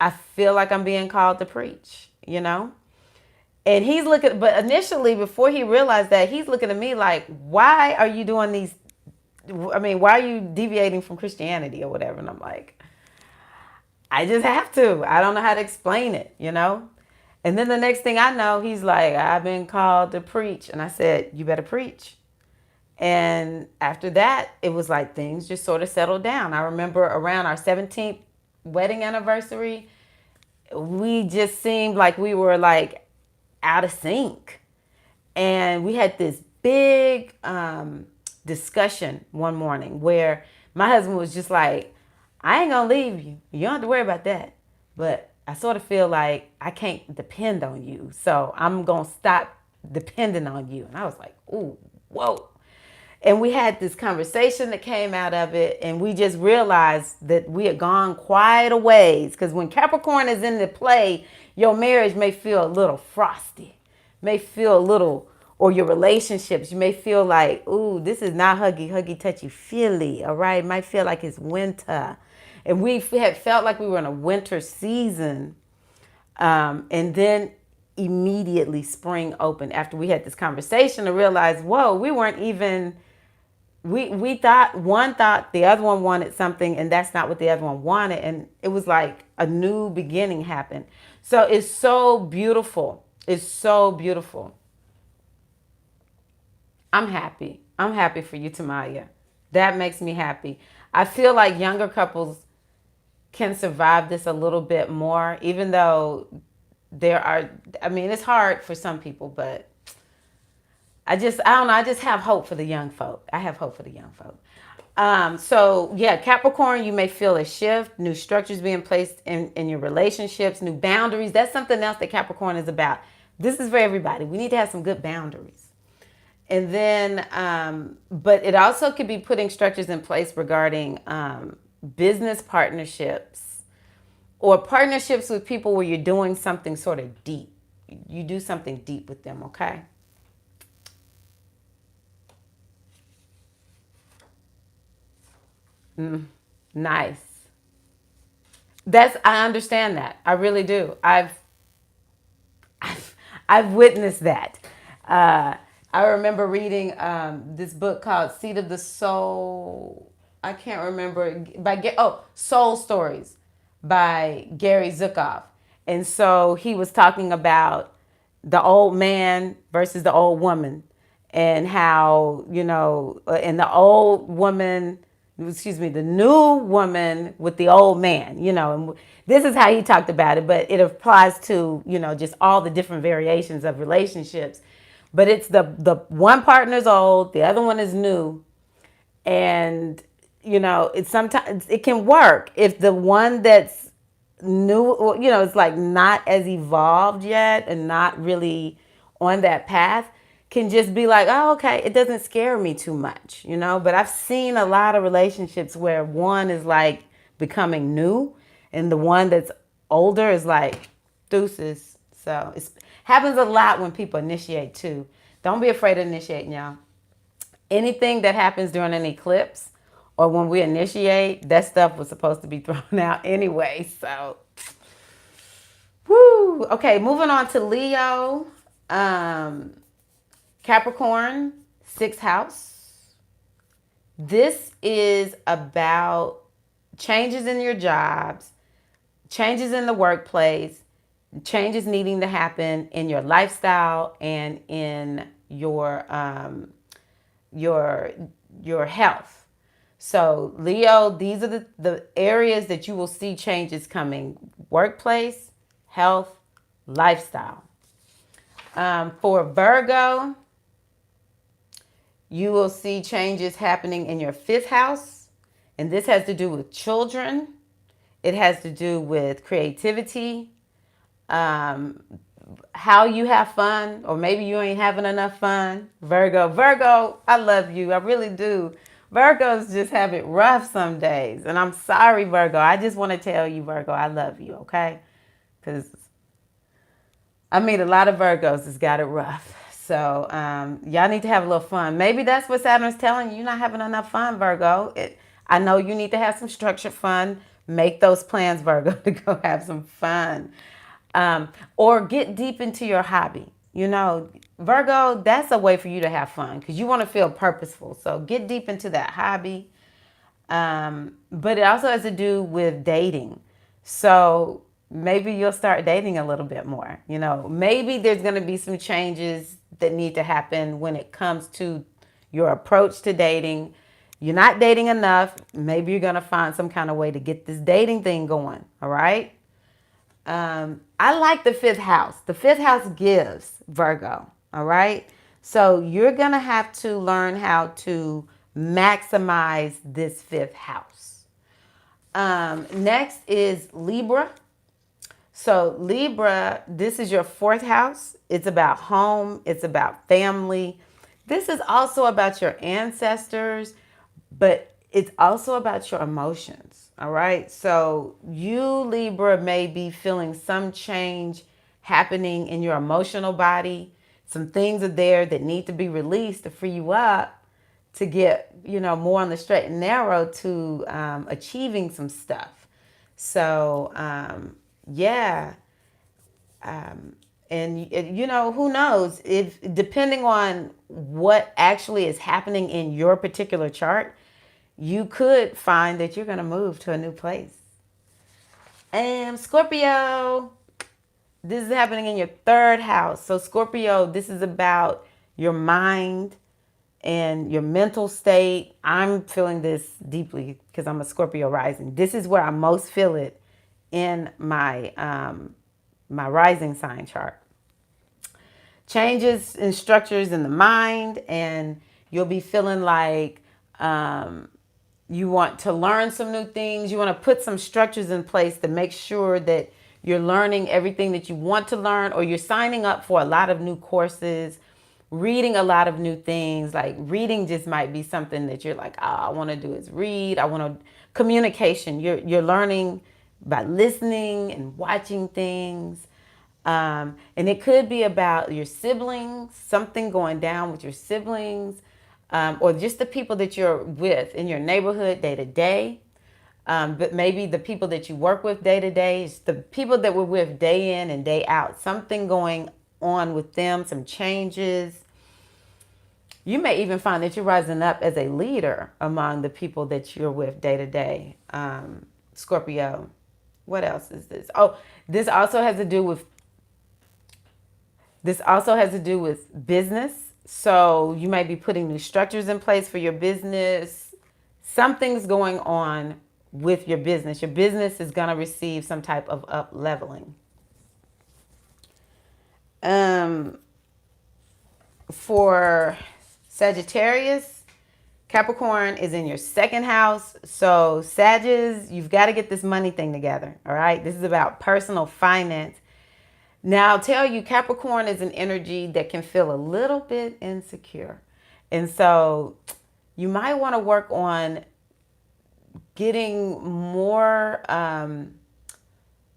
I feel like I'm being called to preach, you know? And he's looking, but initially, before he realized that, he's looking at me like, why are you doing these? I mean, why are you deviating from Christianity or whatever? And I'm like, I just have to. I don't know how to explain it, you know? And then the next thing I know, he's like, I've been called to preach. And I said, you better preach. And after that, it was like things just sort of settled down. I remember around our 17th wedding anniversary, we just seemed like we were like out of sync. And we had this big discussion one morning where my husband was just like, I ain't gonna leave you. You don't have to worry about that. But I sort of feel like I can't depend on you. So I'm gonna stop depending on you. And I was like, ooh, whoa. And we had this conversation that came out of it, and we just realized that we had gone quite a ways. Because when Capricorn is in the play, your marriage may feel a little frosty, may feel a little, or your relationships, you may feel like, ooh, this is not huggy, huggy, touchy, feely, all right? It might feel like it's winter. And we had felt like we were in a winter season. And then immediately spring opened after we had this conversation to realize, whoa, we weren't even, we thought, one thought the other one wanted something, and that's not what the other one wanted. And it was like a new beginning happened. So it's so beautiful. It's so beautiful. I'm happy. I'm happy for you, Tamaya. That makes me happy. I feel like younger couples can survive this a little bit more, even though there are, I mean, it's hard for some people, but I don't know. I just have hope for the young folk. I have hope for the young folk. So yeah, Capricorn, you may feel a shift, new structures being placed in your relationships, new boundaries. That's something else that Capricorn is about. This is for everybody. We need to have some good boundaries. And then, but it also could be putting structures in place regarding business partnerships or partnerships with people where you're doing something sort of deep. You do something deep with them, okay? Nice. I understand that. I really do. I've witnessed that. I remember reading this book called Seed of the Soul. I can't remember Soul Stories by Gary Zukav. And so he was talking about the old man versus the old woman, and how, and the old woman, the new woman with the old man, and this is how he talked about it, but it applies to, just all the different variations of relationships. But it's the one partner's old, the other one is new. And, it's sometimes it can work if the one that's new, it's like not as evolved yet and not really on that path, can just be like, oh, okay, it doesn't scare me too much, But I've seen a lot of relationships where one is like becoming new and the one that's older is like deuces. So it happens a lot when people initiate too. Don't be afraid of initiating, y'all. Anything that happens during an eclipse or when we initiate, that stuff was supposed to be thrown out anyway. So, woo. Okay, moving on to Leo. Capricorn, 6th house. This is about changes in your jobs, changes in the workplace, changes needing to happen in your lifestyle and in your health. So Leo, these are the areas that you will see changes coming: workplace, health, lifestyle. For Virgo, you will see changes happening in your 5th house. And this has to do with children. It has to do with creativity, how you have fun, or maybe you ain't having enough fun. Virgo, I love you. I really do. Virgos just have it rough some days. And I'm sorry, Virgo. I just want to tell you, Virgo, I love you, okay? Because I meet a lot of Virgos that's got it rough. So y'all need to have a little fun. Maybe that's what Saturn's telling you. You're not having enough fun, Virgo. I know you need to have some structured fun. Make those plans, Virgo, to go have some fun. Or get deep into your hobby. Virgo, that's a way for you to have fun because you want to feel purposeful. So get deep into that hobby. But it also has to do with dating. So maybe you'll start dating a little bit more. Maybe there's going to be some changes that need to happen when it comes to your approach to dating. You're not dating enough. Maybe you're going to find some kind of way to get this dating thing going. All right. I like the 5th house. The 5th house gives, Virgo. All right. So you're going to have to learn how to maximize this 5th house. Next is Libra. So Libra, this is your 4th house. It's about home. It's about family. This is also about your ancestors, but it's also about your emotions. All right. So you, Libra, may be feeling some change happening in your emotional body. Some things are there that need to be released to free you up to get, more on the straight and narrow to achieving some stuff. So, yeah. And who knows, if depending on what actually is happening in your particular chart, you could find that you're going to move to a new place. And Scorpio, this is happening in your third house. So Scorpio, this is about your mind and your mental state. I'm feeling this deeply because I'm a Scorpio rising. This is where I most feel it in my rising sign chart. Changes in structures in the mind, and you'll be feeling like you want to learn some new things. You want to put some structures in place to make sure that you're learning everything that you want to learn, or you're signing up for a lot of new courses, reading a lot of new things. Like reading just might be something that you're like, oh, I want to do is read. I want to communication. You're learning by listening and watching things. And it could be about your siblings, something going down with your siblings, or just the people that you're with in your neighborhood day to day. But maybe the people that you work with day to day, it's the people that we're with day in and day out. Something going on with them, some changes. You may even find that you're rising up as a leader among the people that you're with day to day. Scorpio. What else is this? Oh, this also has to do with business. So you may be putting new structures in place for your business. Something's going on with your business. Your business is going to receive some type of up leveling. For Sagittarius, Capricorn is in your second house. So Sagittarius, you've got to get this money thing together. All right. This is about personal finance. Now, I'll tell you, Capricorn is an energy that can feel a little bit insecure. And so you might want to work on getting more,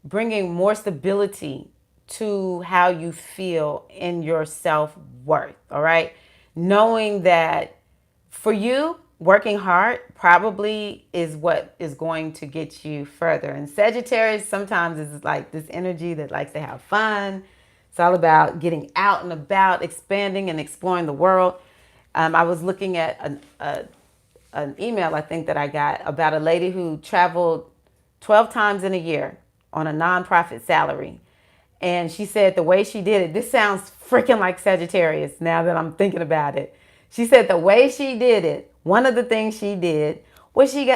bringing more stability to how you feel in your self-worth, all right? Knowing that for you, working hard probably is what is going to get you further. And Sagittarius sometimes is like this energy that likes to have fun. It's all about getting out and about, expanding and exploring the world. I was looking at an email, I think, that I got about a lady who traveled 12 times in a year on a nonprofit salary. And she said the way she did it, this sounds freaking like Sagittarius now that I'm thinking about it. She said the way she did it, one of the things she did was she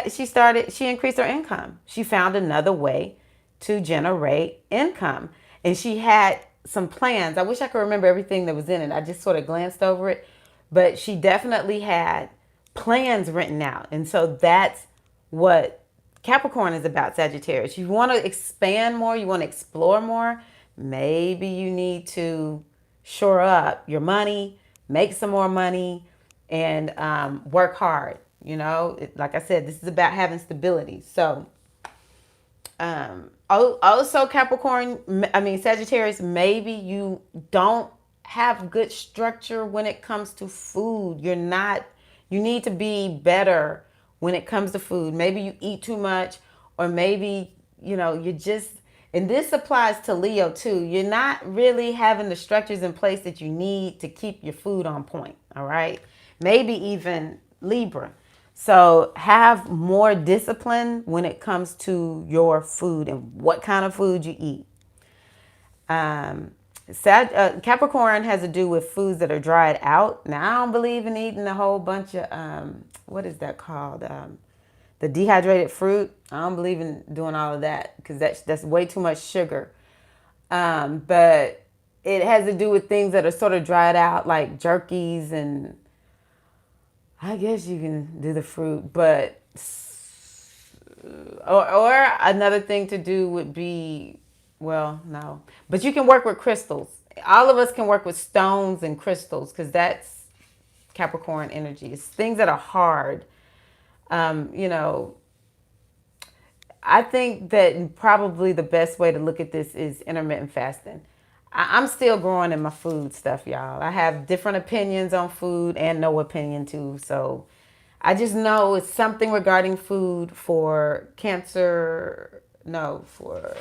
increased her income. She found another way to generate income. And she had some plans. I wish I could remember everything that was in it. I just sort of glanced over it. But she definitely had plans written out. And so that's what Capricorn is about, Sagittarius. You want to expand more, you want to explore more. Maybe you need to shore up your money, make some more money, and work hard. Like I said, this is about having stability. So also Sagittarius, maybe you don't have good structure when it comes to food. You need to be better when it comes to food. Maybe you eat too much, or maybe, you just, and this applies to Leo too. You're not really having the structures in place that you need to keep your food on point. All right. Maybe even Libra. So have more discipline when it comes to your food and what kind of food you eat. Capricorn has to do with foods that are dried out. Now, I don't believe in eating a whole bunch of, what is that called? The dehydrated fruit. I don't believe in doing all of that because that's way too much sugar. But it has to do with things that are sort of dried out, like jerkies, and I guess you can do the fruit, but or another thing to do would be, well, no, but you can work with crystals. All of us can work with stones and crystals because that's Capricorn energies, things that are hard. You know, I think that probably the best way to look at this is intermittent fasting. I'm still growing in my food stuff, y'all. I have different opinions on food and no opinion too. So I just know it's something regarding food for Cancer, no, for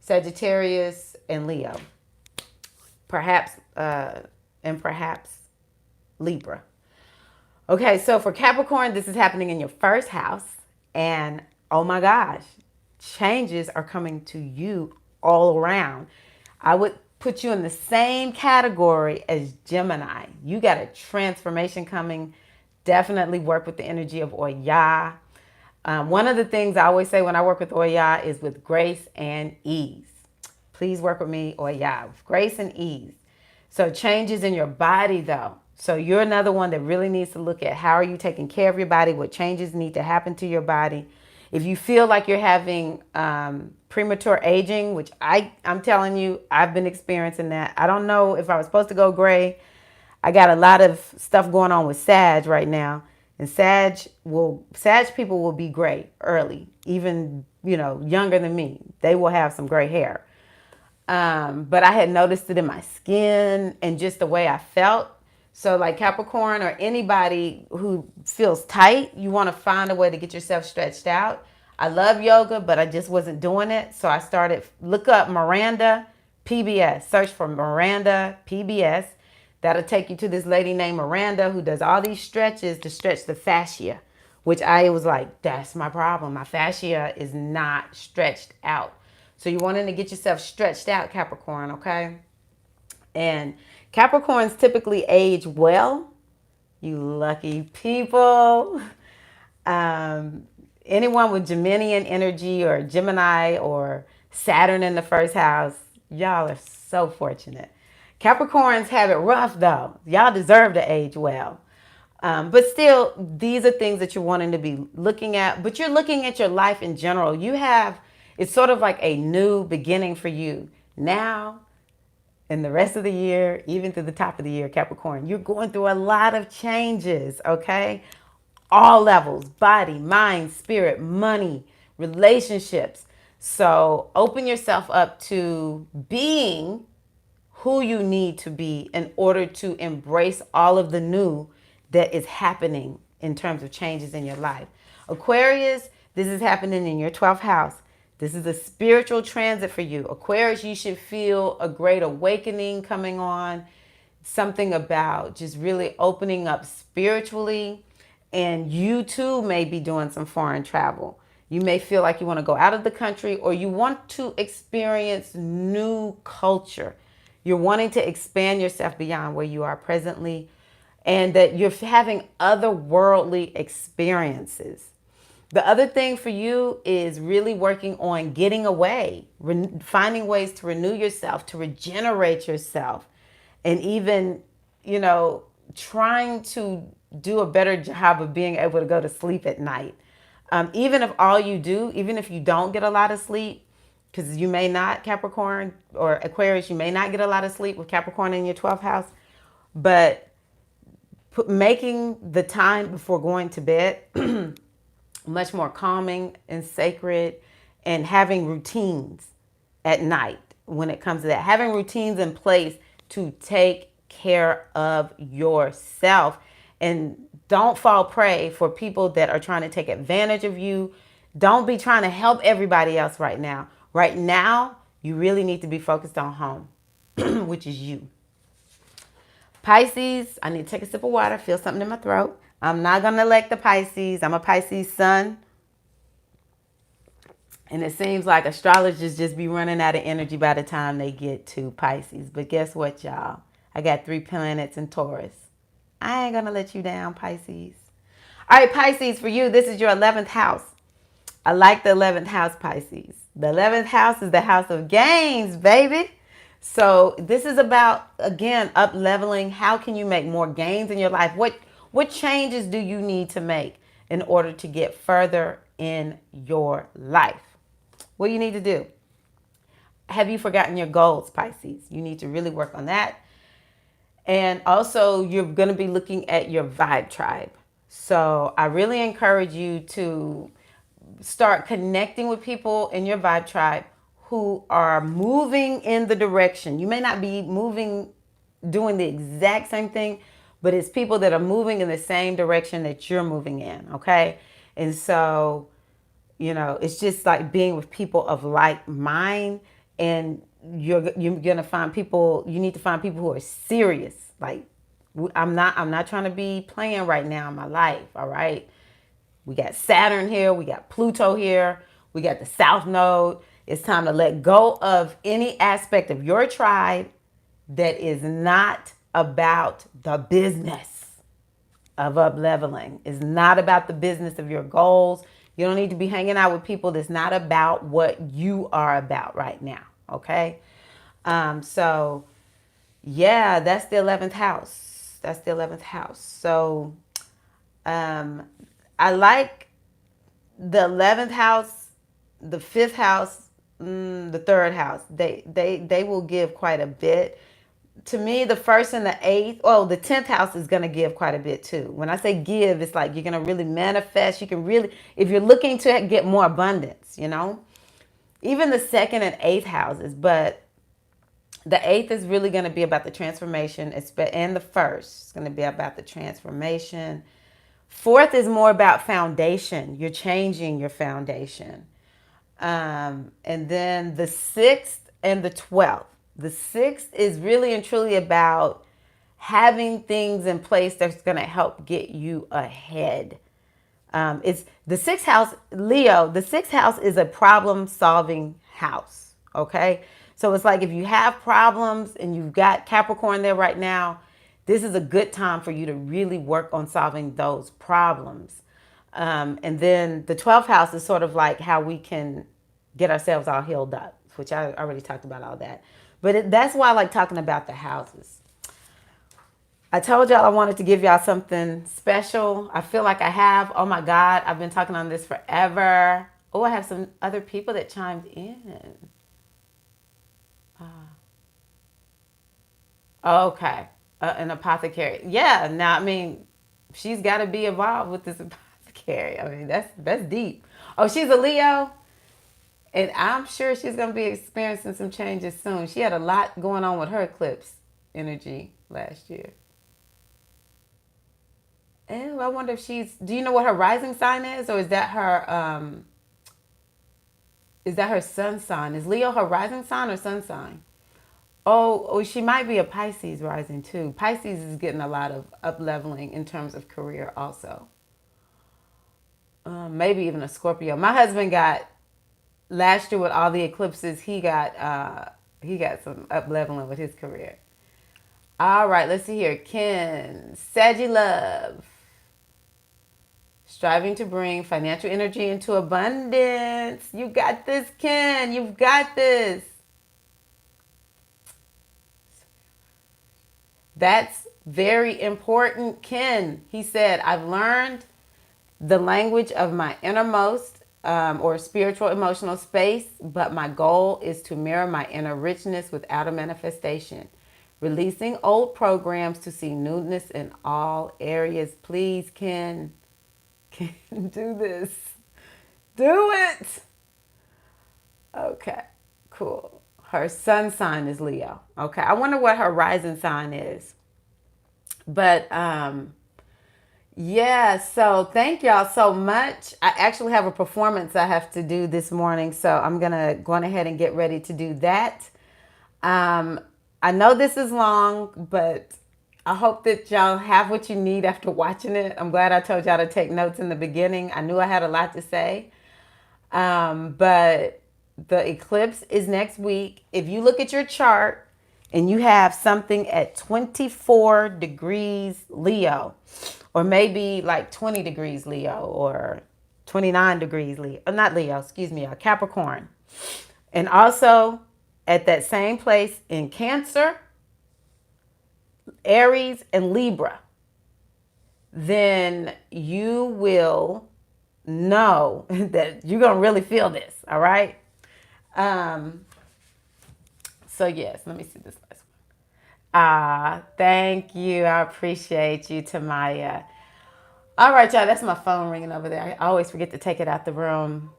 Sagittarius and Leo. Perhaps, and perhaps Libra. Okay, so for Capricorn, this is happening in your first house. And oh my gosh, changes are coming to you all around. I would put you in the same category as Gemini. You got a transformation coming. Definitely work with the energy of Oya. One of the things I always say when I work with Oya is with grace and ease. Please work with me, Oya, with grace and ease. So changes in your body though. So you're another one that really needs to look at how are you taking care of your body, what changes need to happen to your body. If you feel like you're having premature aging, which I'm telling you, I've been experiencing that. I don't know if I was supposed to go gray. I got a lot of stuff going on with Sag right now. And Sag people will be gray early, even, younger than me. They will have some gray hair. But I had noticed it in my skin and just the way I felt. So like Capricorn or anybody who feels tight, you want to find a way to get yourself stretched out. I love yoga, but I just wasn't doing it. So I started, look up Miranda PBS, search for Miranda PBS. That'll take you to this lady named Miranda who does all these stretches to stretch the fascia, which I was like, that's my problem. My fascia is not stretched out. So you're wanting to get yourself stretched out, Capricorn, okay? And Capricorns typically age well. You lucky people. Anyone with Geminian energy or Gemini or Saturn in the first house, y'all are so fortunate. Capricorns have it rough though. Y'all deserve to age well. But still, these are things that you're wanting to be looking at. But you're looking at your life in general. It's sort of like a new beginning for you. Now, in the rest of the year, even through the top of the year, Capricorn, you're going through a lot of changes, okay? All levels, body, mind, spirit, money, relationships. So open yourself up to being who you need to be in order to embrace all of the new that is happening in terms of changes in your life. Aquarius, this is happening in your 12th house. This is a spiritual transit for you. Aquarius, you should feel a great awakening coming on. Something about just really opening up spiritually. And you too may be doing some foreign travel. You may feel like you want to go out of the country or you want to experience new culture. You're wanting to expand yourself beyond where you are presently and that you're having otherworldly experiences. The other thing for you is really working on getting away, finding ways to renew yourself, to regenerate yourself, and even, trying to do a better job of being able to go to sleep at night. Even if you don't get a lot of sleep, because you may not, Capricorn or Aquarius, you may not get a lot of sleep with Capricorn in your 12th house, but making the time before going to bed much more calming and sacred, and having routines at night when it comes to that. Having routines in place to take care of yourself. And don't fall prey for people that are trying to take advantage of you. Don't be trying to help everybody else right now. Right now, you really need to be focused on home, which is you. Pisces, I need to take a sip of water, feel something in my throat. I'm not going to elect the Pisces. I'm a Pisces sun. And it seems like astrologers just be running out of energy by the time they get to Pisces. But guess what, y'all? I got 3 planets in Taurus. I ain't going to let you down, Pisces. All right, Pisces, for you, this is your 11th house. I like the 11th house, Pisces. The 11th house is the house of gains, baby. So this is about, again, up leveling. How can you make more gains in your life? What changes do you need to make in order to get further in your life? What do you need to do? Have you forgotten your goals, Pisces? You need to really work on that. And also, you're going to be looking at your vibe tribe. So I really encourage you to start connecting with people in your vibe tribe who are moving in the direction. You may not be moving, doing the exact same thing, but it's people that are moving in the same direction that you're moving in. Okay. And so, it's just like being with people of like mind, and you're gonna find people. You need to find people who are serious. Like, I'm not trying to be playing right now in my life. All right, we got Saturn here, we got Pluto here, we got the South Node. It's time to let go of any aspect of your tribe that is not about the business of up leveling. It's not about the business of your goals. You don't need to be hanging out with people that's not about what you are about right now. Okay. So yeah, that's the 11th house. That's the 11th house. So I like the 11th house, the 5th house, the 3rd house. They will give quite a bit. To me, the 1st and the 8th, the 10th house is going to give quite a bit too. When I say give, it's like you're going to really manifest. You can really, if you're looking to get more abundance, even the 2nd and 8th houses, but the 8th is really going to be about the transformation, and the 1st is going to be about the transformation. 4th is more about foundation. You're changing your foundation. And then the 6th and the 12th. The 6th is really and truly about having things in place that's going to help get you ahead. It's the 6th house, Leo. The 6th house is a problem solving house. Okay. So it's like if you have problems and you've got Capricorn there right now, this is a good time for you to really work on solving those problems. And then the 12th house is sort of like how we can get ourselves all healed up, which I already talked about all that. But that's why I like talking about the houses. I told y'all I wanted to give y'all something special. I feel like I have. Oh my God, I've been talking on this forever. Oh, I have some other people that chimed in. Okay. An apothecary. Yeah, now, I mean, she's got to be involved with this apothecary. I mean, that's deep. Oh, she's a Leo? And I'm sure she's going to be experiencing some changes soon. She had a lot going on with her eclipse energy last year. And I wonder if do you know what her rising sign is? Or is that her sun sign? Is Leo her rising sign or sun sign? Oh, she might be a Pisces rising too. Pisces is getting a lot of up leveling in terms of career also. Maybe even a Scorpio. My husband got, last year with all the eclipses, he got some up leveling with his career. All right, let's see here. Ken, Saggy Love. Striving to bring financial energy into abundance. You got this, Ken. You've got this. That's very important, Ken. He said, I've learned the language of my innermost or spiritual emotional space, but my goal is to mirror my inner richness with outer manifestation. Releasing old programs to see newness in all areas. Please, Ken do this. Do it. Okay, cool. Her sun sign is Leo. Okay, I wonder what her rising sign is. But yeah, so thank y'all so much. I actually have a performance I have to do this morning, so I'm gonna go on ahead and get ready to do that. I know this is long, but I hope that y'all have what you need after watching it. I'm glad I told y'all to take notes in the beginning. I knew I had a lot to say. But the eclipse is next week. If you look at your chart and you have something at 24 degrees Leo, or maybe like 20 degrees Leo, or 29 degrees Leo, not Leo, excuse me, Capricorn. And also at that same place in Cancer, Aries, and Libra, then you will know that you're going to really feel this. All right. So yes, let me see this last Ah, thank you. I appreciate you, Tamaya. All right, y'all. That's my phone ringing over there. I always forget to take it out the room.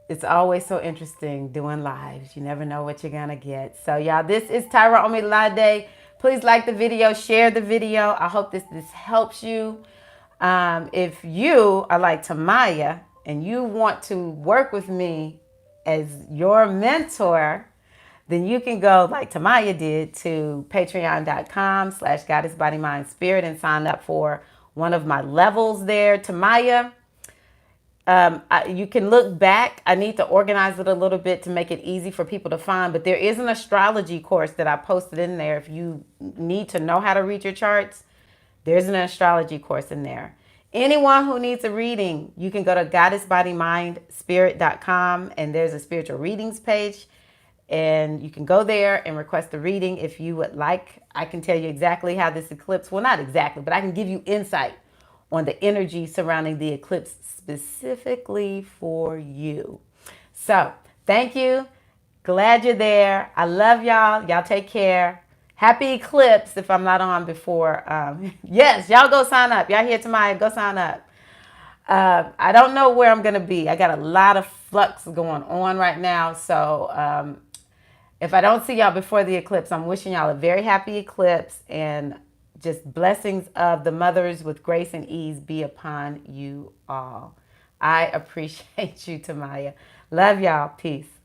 It's always so interesting doing lives. You never know what you're going to get. So, y'all, this is Tyra Omilade. Please like the video, share the video. I hope this helps you. If you are like Tamaya and you want to work with me as your mentor, then you can go like Tamaya did to patreon.com/goddess body mind spirit and sign up for one of my levels there. Tamaya, you can look back. I need to organize it a little bit to make it easy for people to find, but there is an astrology course that I posted in there. If you need to know how to read your charts, there's an astrology course in there. Anyone who needs a reading, you can go to goddessbodymindspirit.com and there's a spiritual readings page. And you can go there and request a reading if you would like. I can tell you exactly how this eclipse, well, not exactly, but I can give you insight on the energy surrounding the eclipse specifically for you. So, thank you. Glad you're there. I love y'all. Y'all take care. Happy eclipse if I'm not on before. Yes, y'all go sign up. Y'all here tonight, go sign up. I don't know where I'm going to be. I got a lot of flux going on right now. So if I don't see y'all before the eclipse, I'm wishing y'all a very happy eclipse and just blessings of the mothers with grace and ease be upon you all. I appreciate you, Tamaya. Love y'all. Peace.